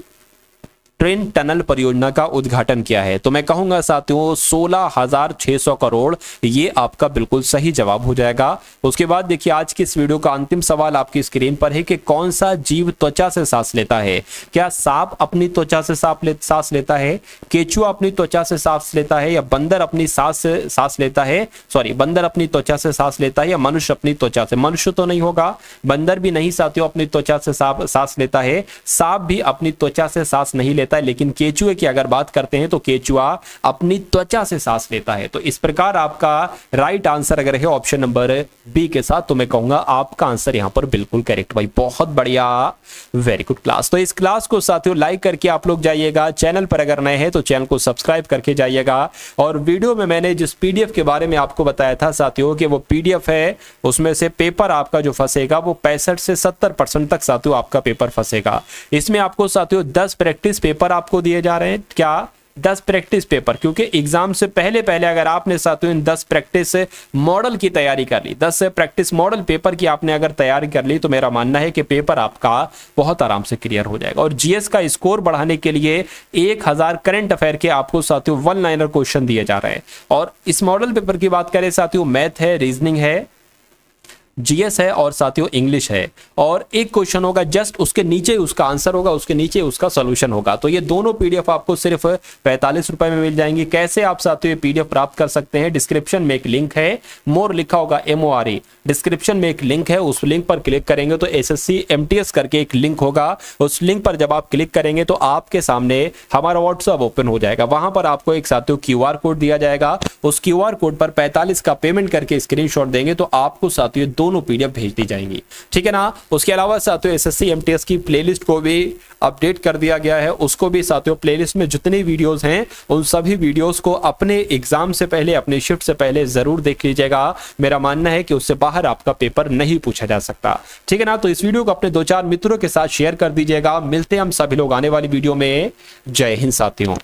S1: ट्रेन टनल परियोजना का उद्घाटन किया है। तो मैं कहूंगा साथियों 16,600 करोड़, ये आपका बिल्कुल सही जवाब हो जाएगा। उसके बाद देखिए, आज की इस वीडियो का अंतिम सवाल आपकी स्क्रीन पर है कि कौन सा जीव त्वचा से सांस लेता है। क्या सांप अपनी त्वचा से सांस लेता है, केचुआ अपनी त्वचा से सांस लेता है, या बंदर अपनी सांस लेता है, बंदर अपनी त्वचा से सांस लेता है, या मनुष्य अपनी त्वचा से। मनुष्य तो नहीं होगा, बंदर भी नहीं साथियों अपनी त्वचा से सांस लेता है, सांप भी अपनी त्वचा से सांस नहीं लेता है, लेकिन केचुए की अगर बात करते हैं तो केचुआ अपनी त्वचा से सांस लेता है। तो इस प्रकार आपका राइट आंसर अगर है ऑप्शन नंबर बी के साथ, तो मैं कहूंगा आपका आंसर यहां पर बिल्कुल करेक्ट भाई, बहुत बढ़िया, वेरी गुड क्लास। तो इस क्लास को साथियों लाइक करके आप लोग जाइएगा, चैनल पर अगर नए हैं तो चैनल को सब्सक्राइब करके जाइएगा। और वीडियो में मैंने जिस पीडीएफ के बारे में आपको बताया था साथियों कि वो पीडीएफ है, उसमें से पेपर आपका जो फंसेगा वो 65 से 70% तक साथियों आपका पेपर फंसेगा। इसमें आपको साथियों 10 प्रैक्टिस पेपर आपको दिए जा रहे हैं। क्या 10 प्रैक्टिस पेपर, क्योंकि एग्जाम से पहले अगर आपने साथियों इन 10 प्रैक्टिस मॉडल की तैयारी कर ली, 10 प्रैक्टिस मॉडल पेपर की आपने अगर तैयारी कर ली, तो मेरा मानना है कि पेपर आपका बहुत आराम से क्लियर हो जाएगा। और जीएस का स्कोर बढ़ाने के लिए 1000 करंट अफेयर के आपको साथियों 1 लाइनर क्वेश्चन दिए जा रहे हैं। और इस मॉडल पेपर की बात करें साथियों, मैथ है, रीजनिंग है, जीएस है और साथियों इंग्लिश है। और एक क्वेश्चन होगा जस्ट उसके नीचे उसका आंसर होगा, उसके नीचे उसका सॉल्यूशन होगा। तो ये दोनों पीडीएफ आपको सिर्फ 45 रुपए में मिल जाएंगी। कैसे आप साथियों ये पीडीएफ प्राप्त कर सकते हैं, डिस्क्रिप्शन में एक लिंक है, मोर लिखा होगा MORE, डिस्क्रिप्शन में एक लिंक है, उस लिंक पर क्लिक करेंगे तो SSC MTS करके एक लिंक होगा। उस लिंक पर जब आप क्लिक करेंगे तो आपके सामने हमारा व्हाट्सएप ओपन हो जाएगा। वहां पर आपको एक साथियों QR कोड दिया जाएगा, उस QR कोड पर 45 का पेमेंट करके स्क्रीनशॉट देंगे तो आपको साथियों दोनों पीडीएफ भेज दी जाएंगी, ठीक है ना। उसके अलावा साथियों SSC MTS की प्लेलिस्ट को भी अपडेट कर दिया गया है, उसको भी साथियों प्लेलिस्ट में जितनी वीडियोस हैं उन सभी वीडियोस को अपने एग्जाम से पहले, अपने शिफ्ट से पहले जरूर देख लीजिएगा। मेरा मानना है कि उससे बाहर आपका पेपर नहीं पूछा जा सकता, ठीक है ना। तो इस वीडियो को अपने 2-4 मित्रों के साथ शेयर कर दीजिएगा। मिलते हैं हम सभी लोग आने वाली वीडियो में। जय हिंद साथियों।